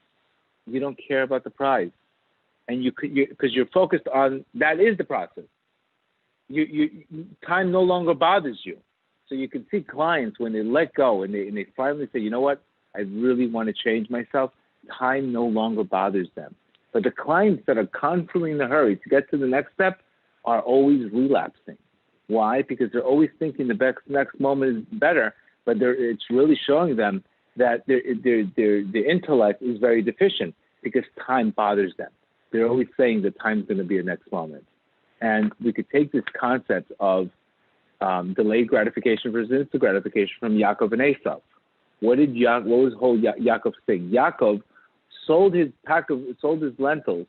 [SPEAKER 1] you don't care about the prize. And because you're focused on, that is the process. Time no longer bothers you. So you can see clients when they let go and they finally say, you know what? I really want to change myself. Time no longer bothers them. But the clients that are constantly in a hurry to get to the next step are always relapsing. Why? Because they're always thinking the next moment is better, but it's really showing them that their intellect is very deficient, because time bothers them. They're always saying that time's going to be the next moment. And we could take this concept of delayed gratification versus instant gratification from Yaakov and Esau. What was whole Yaakov saying? Yaakov sold his lentils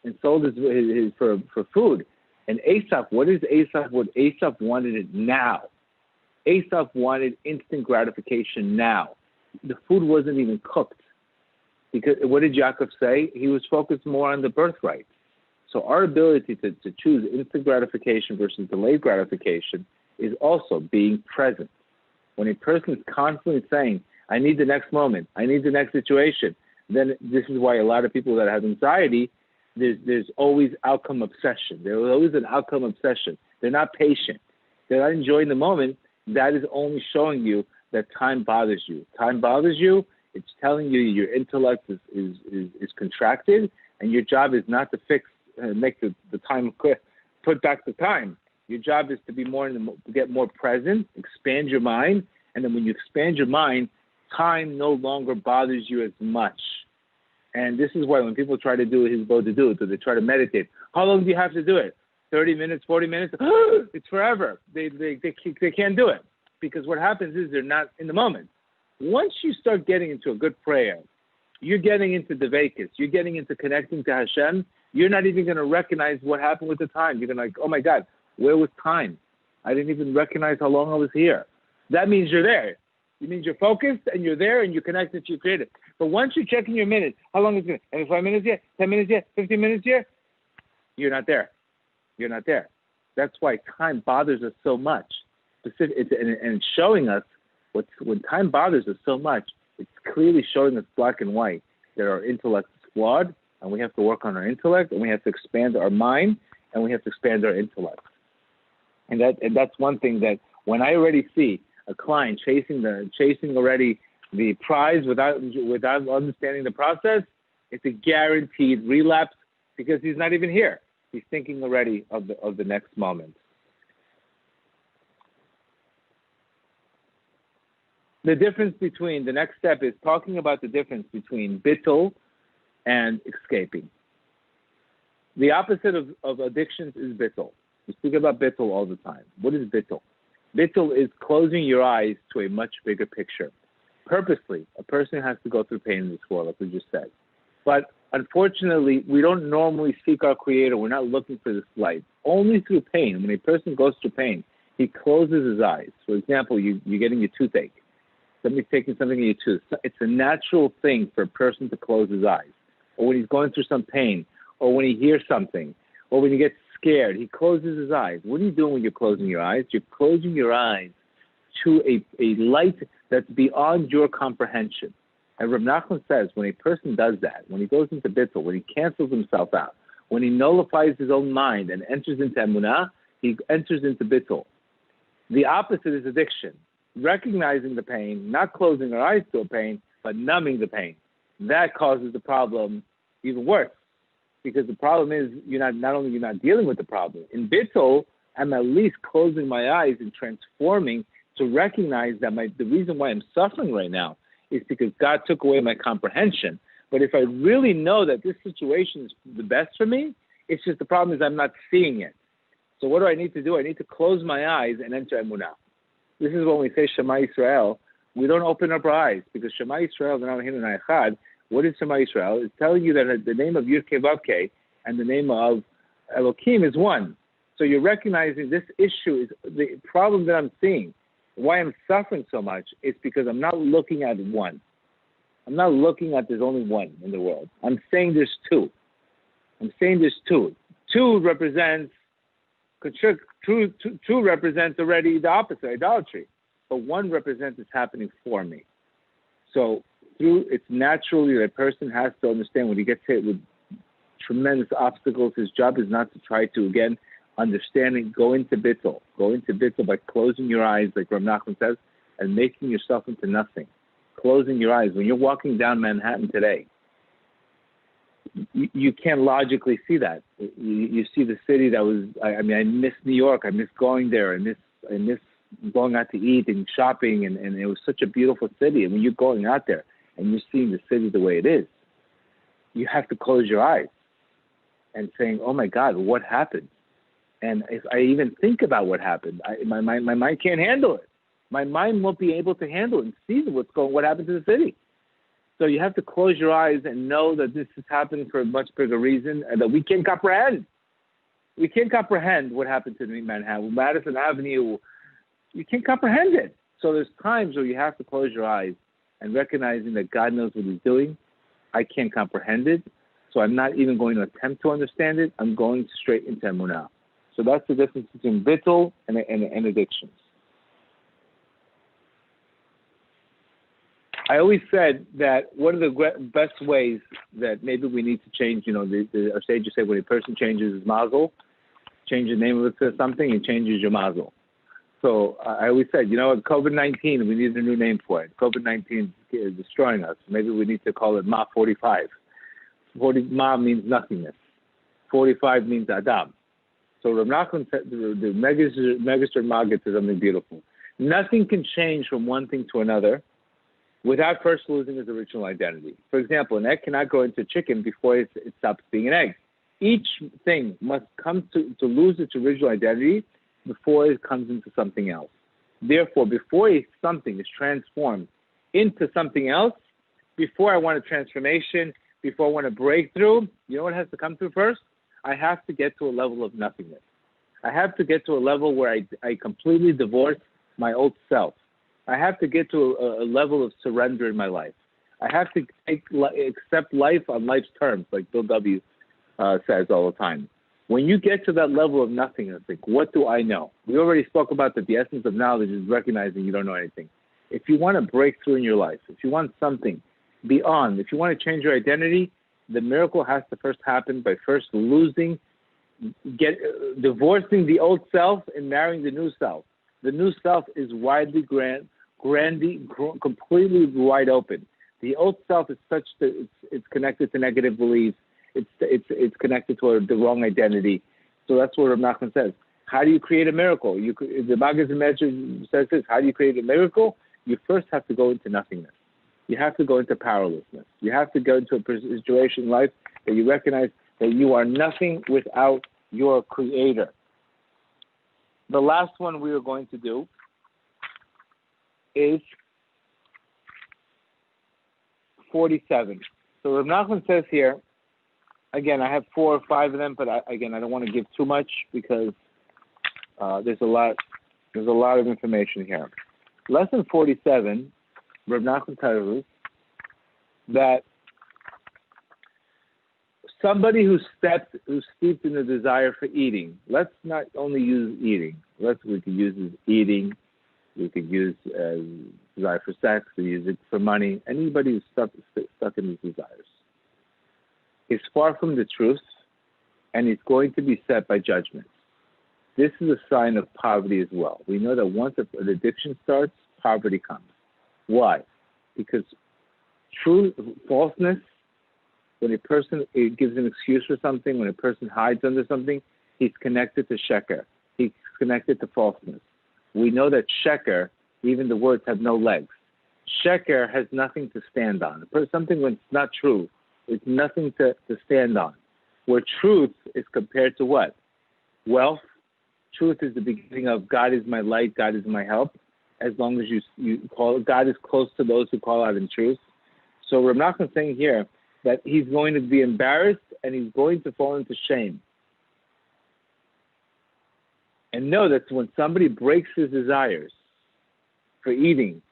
[SPEAKER 1] and sold his for food. And Asaph, what is Asaph? What Asaph wanted it now. Asaph wanted instant gratification now. The food wasn't even cooked. Because what did Yaakov say? He was focused more on the birthright. So our ability to choose instant gratification versus delayed gratification is also being present. When a person is constantly saying, I need the next moment, I need the next situation, then this is why a lot of people that have anxiety, there's always outcome obsession. There's always an outcome obsession. They're not patient. They're not enjoying the moment. That is only showing you that time bothers you. Time bothers you. It's telling you your intellect is contracted, and your job is not to make the time put back the time. Your job is to be to get more present, expand your mind, and then when you expand your mind, time no longer bothers you as much. And this is why when people try to do his bow to do it, so they try to meditate. How long do you have to do it? 30 minutes, 40 minutes? It's forever. They can't do it because what happens is they're not in the moment. Once you start getting into a good prayer, you're getting into the Dveikus, you're getting into connecting to Hashem, you're not even going to recognize what happened with the time. You're going to oh my God, where was time? I didn't even recognize how long I was here. That means you're there. It means you're focused and you're there and you're connected to your Creator. But once you're checking your minutes, how long is it? And 5 minutes yet? 10 minutes yet? 15 minutes yet? You're not there. You're not there. That's why time bothers us so much. And it's showing us when time bothers us so much, it's clearly showing us black and white that our intellect is flawed, and we have to work on our intellect, and we have to expand our mind, and we have to expand our intellect. And that's one thing that when I already see a client chasing already the prize without understanding the process, it's a guaranteed relapse because he's not even here. He's thinking already of the next moment. The next step is talking about the difference between bittul and escaping. The opposite of addictions is bittul. We speak about bittul all the time. What is bittul? Bittul is closing your eyes to a much bigger picture. Purposely, a person has to go through pain in this world, like we just said. But unfortunately, we don't normally seek our Creator. We're not looking for this light. Only through pain. When a person goes through pain, he closes his eyes. For example, you're getting your toothache. Somebody's taking something in your tooth. It's a natural thing for a person to close his eyes. Or when he's going through some pain, or when he hears something, or when he gets scared, he closes his eyes. What are you doing when you're closing your eyes? You're closing your eyes to a light that's beyond your comprehension. And Rav Nachman says when a person does that, when he goes into bittul, when he cancels himself out, when he nullifies his own mind and enters into emunah, he enters into bittul. The opposite is addiction. Recognizing the pain, not closing our eyes to a pain, but numbing the pain. That causes the problem even worse. Because the problem is not only you're not dealing with the problem. In bittul, I'm at least closing my eyes and transforming to recognize that the reason why I'm suffering right now is because God took away my comprehension. But if I really know that this situation is the best for me, it's just the problem is I'm not seeing it. So what do I need to do? I need to close my eyes and enter emunah. This is when we say Shema Yisrael, we don't open up our eyes because Shema Yisrael, what is Shema Yisrael? It's telling you that the name of Yud-Kei Vav-Kei and the name of Elohim is one. So you're recognizing this issue is the problem that I'm seeing. Why I'm suffering so much is because I'm not looking at one. I'm not looking at there's only one in the world. I'm saying there's two. Two represents already the opposite, idolatry. But one represents it's happening for me. So it's naturally that a person has to understand when he gets hit with tremendous obstacles, his job is not to try to, again, understanding, go into bittul by closing your eyes, like Rav Nachman says, and making yourself into nothing. Closing your eyes. When you're walking down Manhattan today, you can't logically see that. You see the city that was, I miss New York. I miss going there. I miss going out to eat and shopping, and it was such a beautiful city. And when you're going out there and you're seeing the city the way it is, you have to close your eyes and saying, oh my God, what happened? And if I even think about what happened, my mind can't handle it. My mind won't be able to handle it and see what happened to the city. So you have to close your eyes and know that this is happening for a much bigger reason and that we can't comprehend. We can't comprehend what happened to Manhattan, Madison Avenue. You can't comprehend it. So there's times where you have to close your eyes and recognizing that God knows what he's doing. I can't comprehend it, so I'm not even going to attempt to understand it. I'm going straight into emunah. So that's the difference between bittul and addictions. I always said that one of the best ways that maybe we need to change, our sages say when a person changes his mazel, change the name of it to something, it changes your mazel. So I always said, COVID-19, we need a new name for it. COVID-19 is destroying us. Maybe we need to call it Ma 45. Ma means nothingness. 45 means Adam. So Rav Nachman said, the Megaster Maggid says something beautiful. Nothing can change from one thing to another without first losing its original identity. For example, an egg cannot grow into chicken before it stops being an egg. Each thing must come to lose its original identity before it comes into something else. Therefore, before something is transformed into something else, before I want a transformation, before I want a breakthrough, you know what has to come through first? I have to get to a level of nothingness. I have to get to a level where I completely divorce my old self. I have to get to a level of surrender in my life. I have to accept life on life's terms, like Bill W. Says all the time. When you get to that level of nothingness, like, what do I know? We already spoke about that the essence of knowledge is recognizing you don't know anything. If you want to break through in your life, if you want something beyond, if you want to change your identity, the miracle has to first happen by first divorcing the old self and marrying the new self. The new self is widely completely wide open. The old self is such that it's connected to negative beliefs. It's connected to the wrong identity. So that's what Rav Nachman says. How do you create a miracle? The Maggid says this. How do you create a miracle? You first have to go into nothingness. You have to go into powerlessness. You have to go into a situation in life that you recognize that you are nothing without your Creator. The last one we are going to do is 47. So Rav Nachman says here, again, I have 4 or 5 of them, but I don't want to give too much because there's a lot of information here. Lesson 47, Rav Nachman tells us that somebody who's steeped in the desire for eating. Let's not only use eating. We could use eating. We could use desire for sex. We use it for money. Anybody who's stuck in these desires is far from the truth, and is going to be set by judgment. This is a sign of poverty as well. We know that once an addiction starts, poverty comes. Why? Because falseness, when a person gives an excuse for something, when a person hides under something, he's connected to sheker. He's connected to falseness. We know that sheker, even the words have no legs. Sheker has nothing to stand on. Something when it's not true, it's nothing to stand on. Where truth is compared to what? Wealth. Truth is the beginning of God is my light, God is my help. As long as you call God is close to those who call out in truth. So Rav Nachman is saying here that he's going to be embarrassed and he's going to fall into shame. And know that when somebody breaks his desires for eating,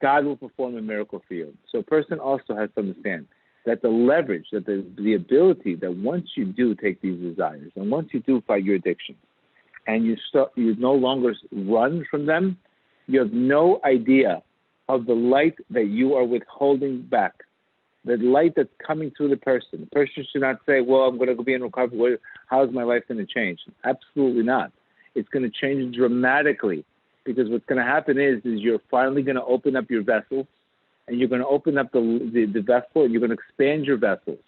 [SPEAKER 1] God will perform a miracle for you. So a person also has to understand that the leverage, that the ability that once you do take these desires and once you do fight your addictions and you no longer run from them, you have no idea of the light that you are withholding back, the light that's coming through the person. The person should not say, well, I'm going to be in recovery. How is my life going to change? Absolutely not. It's going to change dramatically because what's going to happen is you're finally going to open up your vessels and you're going to open up the vessel and you're going to expand your vessels.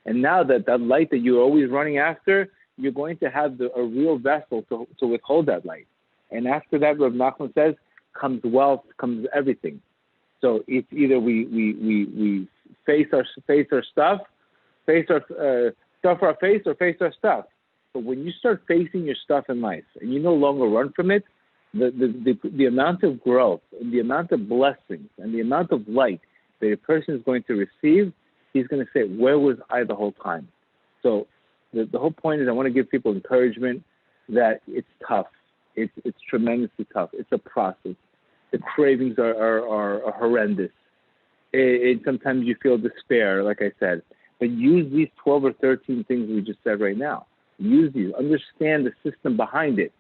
[SPEAKER 1] And now that light that you're always running after, you're going to have a real vessel to withhold that light. And after that, Rav Nachman says, comes wealth, comes everything. So it's either we face our stuff, stuff our face, or face our stuff. But when you start facing your stuff in life and you no longer run from it, the amount of growth and the amount of blessings and the amount of light the person is going to receive, he's going to say, where was I the whole time? So the whole point is I want to give people encouragement that it's tough. It's tremendously tough. It's a process. The cravings are horrendous. Sometimes you feel despair, like I said. But use these 12 or 13 things we just said right now. Use these. Understand the system behind it.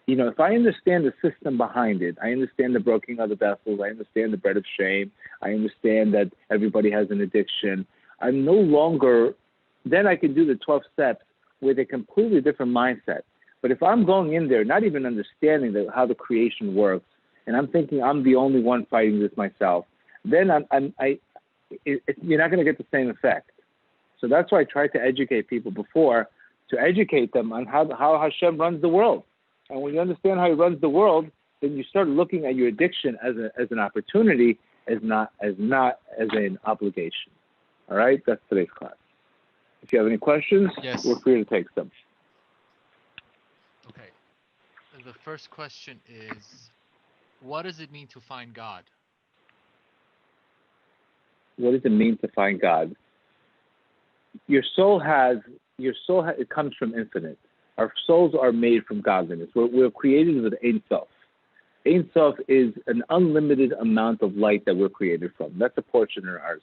[SPEAKER 1] You know, if I understand the system behind it, I understand the broken of the vessels, I understand the bread of shame, I understand that everybody has an addiction, I'm no longer, then I can do the 12 steps with a completely different mindset. But if I'm going in there, not even understanding how the creation works, and I'm thinking I'm the only one fighting this myself, then you're not going to get the same effect. So that's why I tried to educate people before, to educate them on how Hashem runs the world. And when you understand how he runs the world, then you start looking at your addiction as an opportunity, as not as an obligation. All right? That's today's class. If you have any questions,
[SPEAKER 2] yes,
[SPEAKER 1] we're free to take them.
[SPEAKER 2] Okay. The first question is, what does it mean to find God?
[SPEAKER 1] What does it mean to find God? Your soul it comes from infinite. Our souls are made from godliness. We're created with Ein Sof. Ein Sof is an unlimited amount of light that we're created from. That's a portion in ours.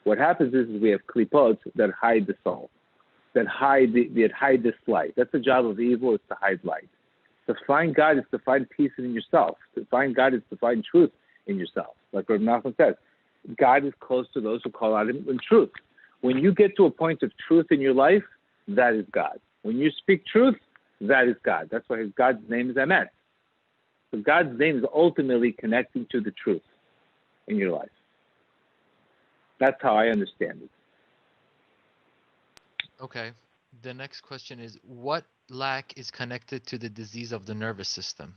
[SPEAKER 1] What happens is we have klipot that hide the soul, that hide this light. That's the job of evil, is to hide light. To find God is to find peace in yourself. To find God is to find truth in yourself. Like Rav Nachman says, God is close to those who call out him in truth. When you get to a point of truth in your life, that is God. When you speak truth, that is God. That's why God's name is Emet. So God's name is ultimately connecting to the truth in your life. That's how I understand it.
[SPEAKER 2] Okay. The next question is, what lack is connected to the disease of the nervous system?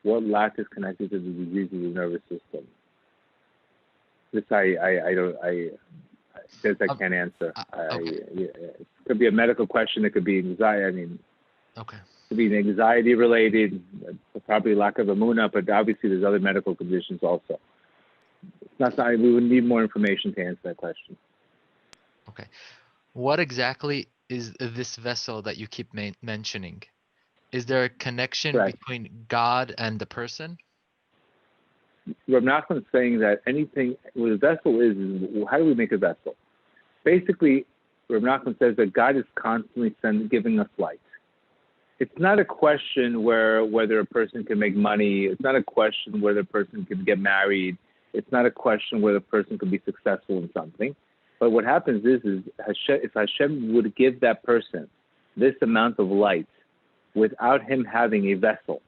[SPEAKER 1] What lack is connected to the disease of the nervous system? This I can't answer.
[SPEAKER 2] Okay.
[SPEAKER 1] It could be a medical question. It could be anxiety.
[SPEAKER 2] Okay.
[SPEAKER 1] It could be anxiety related, probably lack of emunah, but obviously there's other medical conditions also. We would need more information to answer that question.
[SPEAKER 2] Okay. What exactly is this vessel that you keep mentioning? Is there a connection
[SPEAKER 1] Correct.
[SPEAKER 2] between God and the person?
[SPEAKER 1] Rav Nachman is saying that what a vessel is how do we make a vessel? Basically, Rav Nachman says that God is constantly giving us light. It's not a question whether a person can make money. It's not a question whether a person can get married. It's not a question whether a person can be successful in something. But what happens is if Hashem would give that person this amount of light without him having a vessel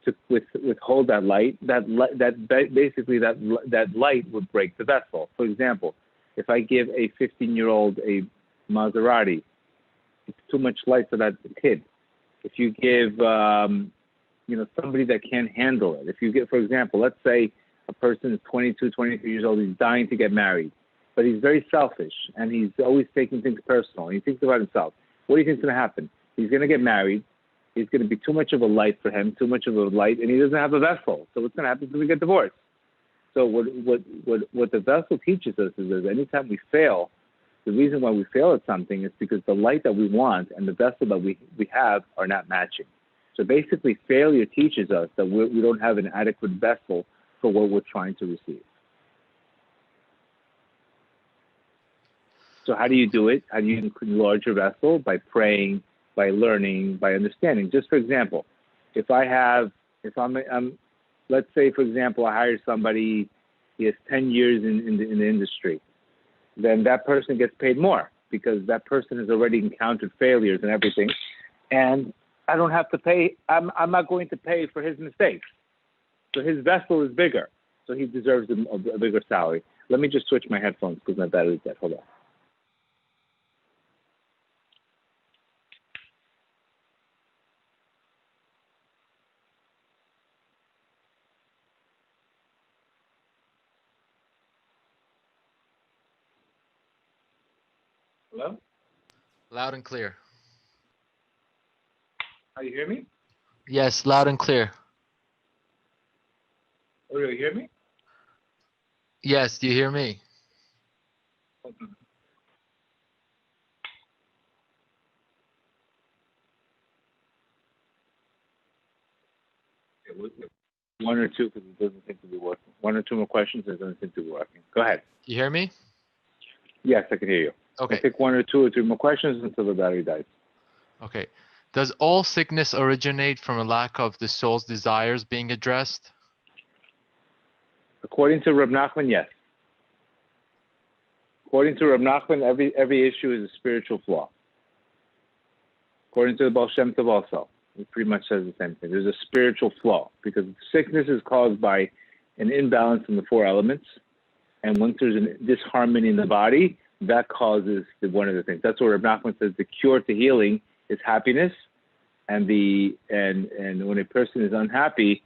[SPEAKER 1] to withhold that light, that light would break the vessel. For example, if I give a 15-year-old a Maserati, it's too much light for that kid. If you give somebody that can't handle it, if you get, for example, let's say a person is 22, 23 years old, he's dying to get married, but he's very selfish and he's always taking things personal. He thinks about himself. What do you think is going to happen? He's going to get married. It's going to be too much of a light for him, too much of a light, and he doesn't have a vessel. So what's going to happen is we get divorced. So what the vessel teaches us is that anytime we fail, the reason why we fail at something is because the light that we want and the vessel that we have are not matching. So basically, failure teaches us that we don't have an adequate vessel for what we're trying to receive. So how do you do it? How do you enlarge your vessel? By praying, by learning, by understanding. Just for example, let's say, for example, I hire somebody, he has 10 years in the industry, then that person gets paid more because that person has already encountered failures and everything. And I don't have to pay, I'm not going to pay for his mistakes. So his vessel is bigger. So he deserves a bigger salary. Let me just switch my headphones because my battery's dead. Hold on. Hello?
[SPEAKER 2] Loud and clear.
[SPEAKER 1] You hear me?
[SPEAKER 2] Yes, loud and clear.
[SPEAKER 1] Oh, you hear me?
[SPEAKER 2] Yes, do you hear me?
[SPEAKER 1] One or two, because it doesn't seem to be working. One or two more questions, it doesn't seem to be working. Go ahead.
[SPEAKER 2] You hear me?
[SPEAKER 1] Yes, I can hear you.
[SPEAKER 2] Okay.
[SPEAKER 1] I take one or two or three more questions until the battery dies.
[SPEAKER 2] Okay. Does all sickness originate from a lack of the soul's desires being addressed?
[SPEAKER 1] According to Reb Nachman, yes. According to Reb Nachman, every issue is a spiritual flaw. According to the Baal Shem Tov also, it pretty much says the same thing. There's a spiritual flaw because sickness is caused by an imbalance in the four elements, and once there's a disharmony in the body, that causes one of the things. That's what Reb Nachman says. The cure to healing is happiness, and when a person is unhappy,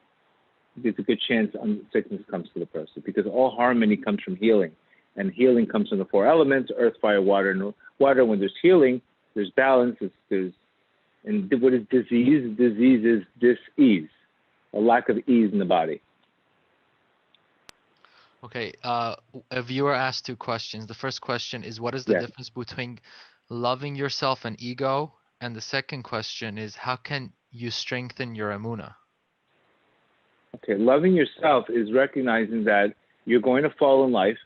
[SPEAKER 1] there's a good chance sickness comes to the person because all harmony comes from healing, and healing comes from the four elements: earth, fire, water, and water. When there's healing, there's balance. And what is disease? Disease is dis-ease, a lack of ease in the body.
[SPEAKER 2] Okay. A viewer asked two questions. The first question is, what is the difference between loving yourself and ego? And the second question is, how can you strengthen your emunah?
[SPEAKER 1] Okay, loving yourself is recognizing that you're going to fall in life,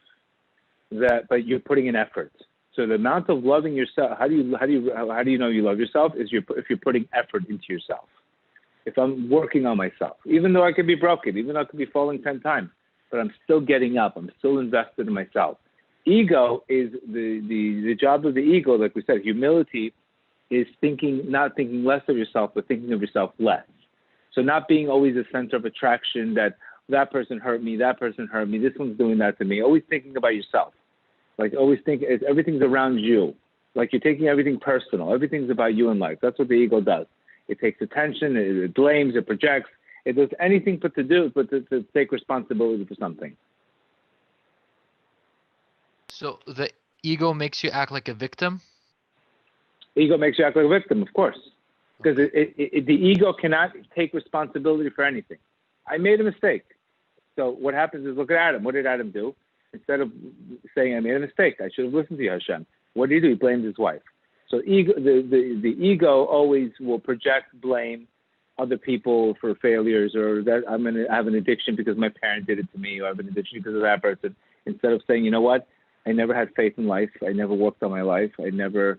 [SPEAKER 1] but you're putting in effort. So the amount of loving yourself, how do you know you love yourself? Is if you're putting effort into yourself. If I'm working on myself, even though I could be broken, even though I could be falling 10 times, but I'm still getting up. I'm still invested in myself. Ego is the job of the ego, like we said. Humility is not thinking less of yourself, but thinking of yourself less. So not being always a center of attraction that person hurt me, this one's doing that to me. Always thinking about yourself. Like always think everything's around you. Like you're taking everything personal. Everything's about you in life. That's what the ego does. It takes attention, it blames, it projects. It does anything but to take responsibility for something.
[SPEAKER 2] So the ego makes you act like a victim?
[SPEAKER 1] Ego makes you act like a victim, of course. Because the ego cannot take responsibility for anything. I made a mistake. So what happens is, look at Adam. What did Adam do? Instead of saying, I made a mistake, I should have listened to you, Hashem. What did he do? He blamed his wife. So the ego always will project blame other people for failures, or that I'm going to have an addiction because my parent did it to me, or I have an addiction because of that person. Instead of saying, you know what? I never had faith in life. I never worked on my life. I never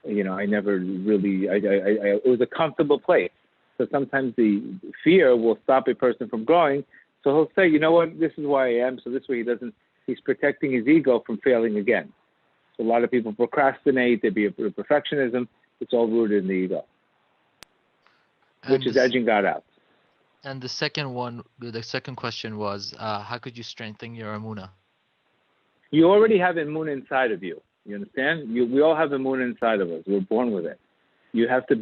[SPEAKER 1] really, it was a comfortable place. So sometimes the fear will stop a person from growing. So he'll say, you know what, this is why I am. So this way he's protecting his ego from failing again. So a lot of people procrastinate, they be a perfectionism. It's all rooted in the ego, which is edging God out.
[SPEAKER 2] And the second question was, how could you strengthen your emunah?
[SPEAKER 1] You already have emunah inside of you. You understand? We all have emunah inside of us. We're born with it. You have to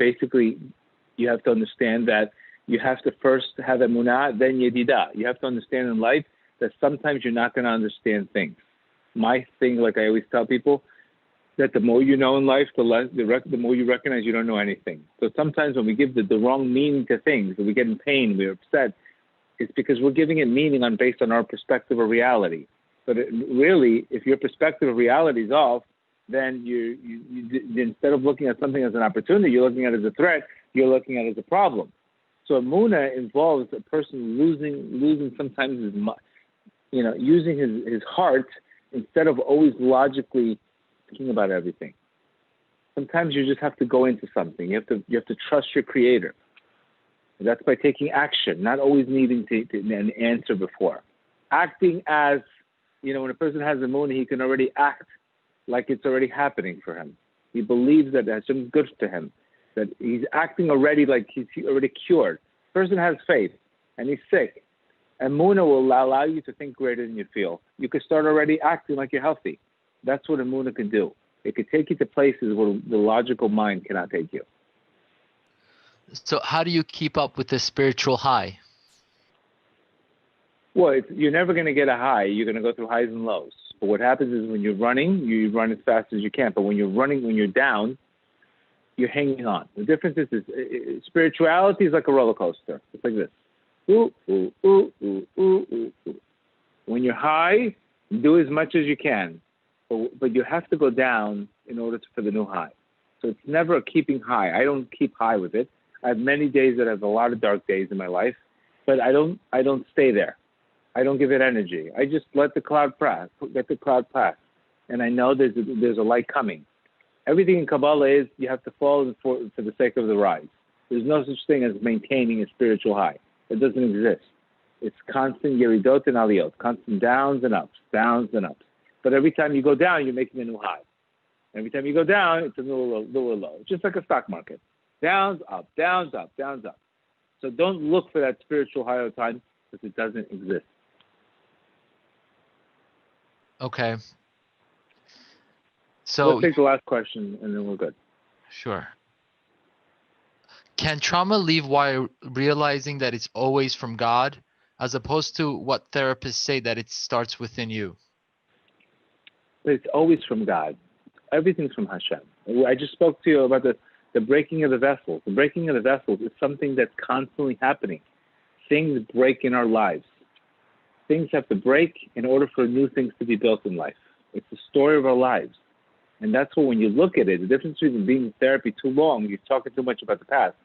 [SPEAKER 1] understand that you have to first have emunah, then yedidah. You have to understand in life that sometimes you're not going to understand things. My thing, like I always tell people, that the more you know in life, the more you recognize you don't know anything. So sometimes when we give the wrong meaning to things, we get in pain, we're upset, it's because we're giving it meaning based on our perspective of reality. But really, if your perspective of reality is off, then you instead of looking at something as an opportunity, you're looking at it as a threat, you're looking at it as a problem. So emunah involves a person losing sometimes using his heart instead of always logically thinking about everything. Sometimes you just have to go into something. You have to trust your creator. And that's by taking action, not always needing an answer before. Acting as, when a person has emunah, he can already act like it's already happening for him. He believes that Hashem is good to him, that he's acting already like he's already cured. Person has faith and he's sick. Emunah will allow you to think greater than you feel. You could start already acting like you're healthy. That's what emunah can do. It could take you to places where the logical mind cannot take you.
[SPEAKER 2] So how do you keep up with this spiritual high?
[SPEAKER 1] Well, you're never going to get a high. You're going to go through highs and lows. But what happens is when you're running, you run as fast as you can. But when you're down, you're hanging on. The difference is spirituality is like a roller coaster. It's like this. Ooh, ooh, ooh, ooh, ooh, ooh, ooh. When you're high, Do as much as you can, but you have to go down in order for the new high. So it's never a keeping high. I don't keep high with it. I have many days that have a lot of dark days in my life, but I don't stay there. I don't give it energy. I just let the cloud pass. And I know there's a light coming. Everything in Kabbalah is you have to fall for the sake of the rise. There's no such thing as maintaining a spiritual high. It doesn't exist. It's constant yeridot and aliyot, constant downs and ups, downs and ups. But every time you go down, you're making a new high. Every time you go down, it's a lower low, just like a stock market. Downs, up, downs, up, downs, up. So don't look for that spiritual high all the time because it doesn't exist.
[SPEAKER 2] Okay. So
[SPEAKER 1] let's take the last question and then we're good.
[SPEAKER 2] Sure. Can trauma leave while realizing that it's always from God, as opposed to what therapists say that it starts within you?
[SPEAKER 1] It's always from God. Everything's from Hashem. I just spoke to you about the breaking of the vessels. The breaking of the vessels is something that's constantly happening. Things break in our lives. Things have to break in order for new things to be built in life. It's the story of our lives. And that's what, when you look at it, the difference between being in therapy too long, you're talking too much about the past.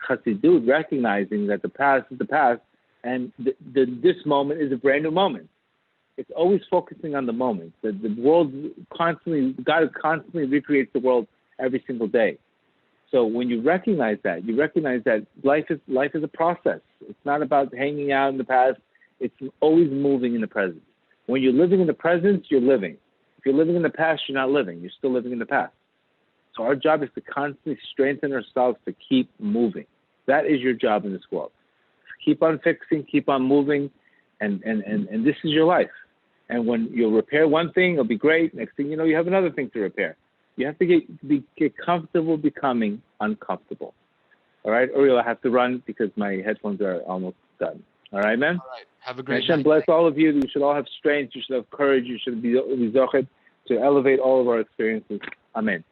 [SPEAKER 1] Chassidut, recognizing that the past is the past, and this moment is a brand new moment. It's always focusing on the moment. The world constantly, God constantly recreates the world every single day. So when you recognize that, life is a process. It's not about hanging out in the past. It's always moving in the present. When you're living in the present, you're living. If you're living in the past, you're not living. You're still living in the past. So our job is to constantly strengthen ourselves to keep moving. That is your job in this world. Keep on fixing, keep on moving, and this is your life. And when you'll repair one thing, it'll be great. Next thing you know, you have another thing to repair. You have to get comfortable becoming uncomfortable. All right, Uriel, I have to run because my headphones are almost done. All right, man?
[SPEAKER 2] All right. Have a great
[SPEAKER 1] Hashem
[SPEAKER 2] night.
[SPEAKER 1] bless all of you. You should all have strength. You should have courage. You should be zochet to elevate all of our experiences. Amen.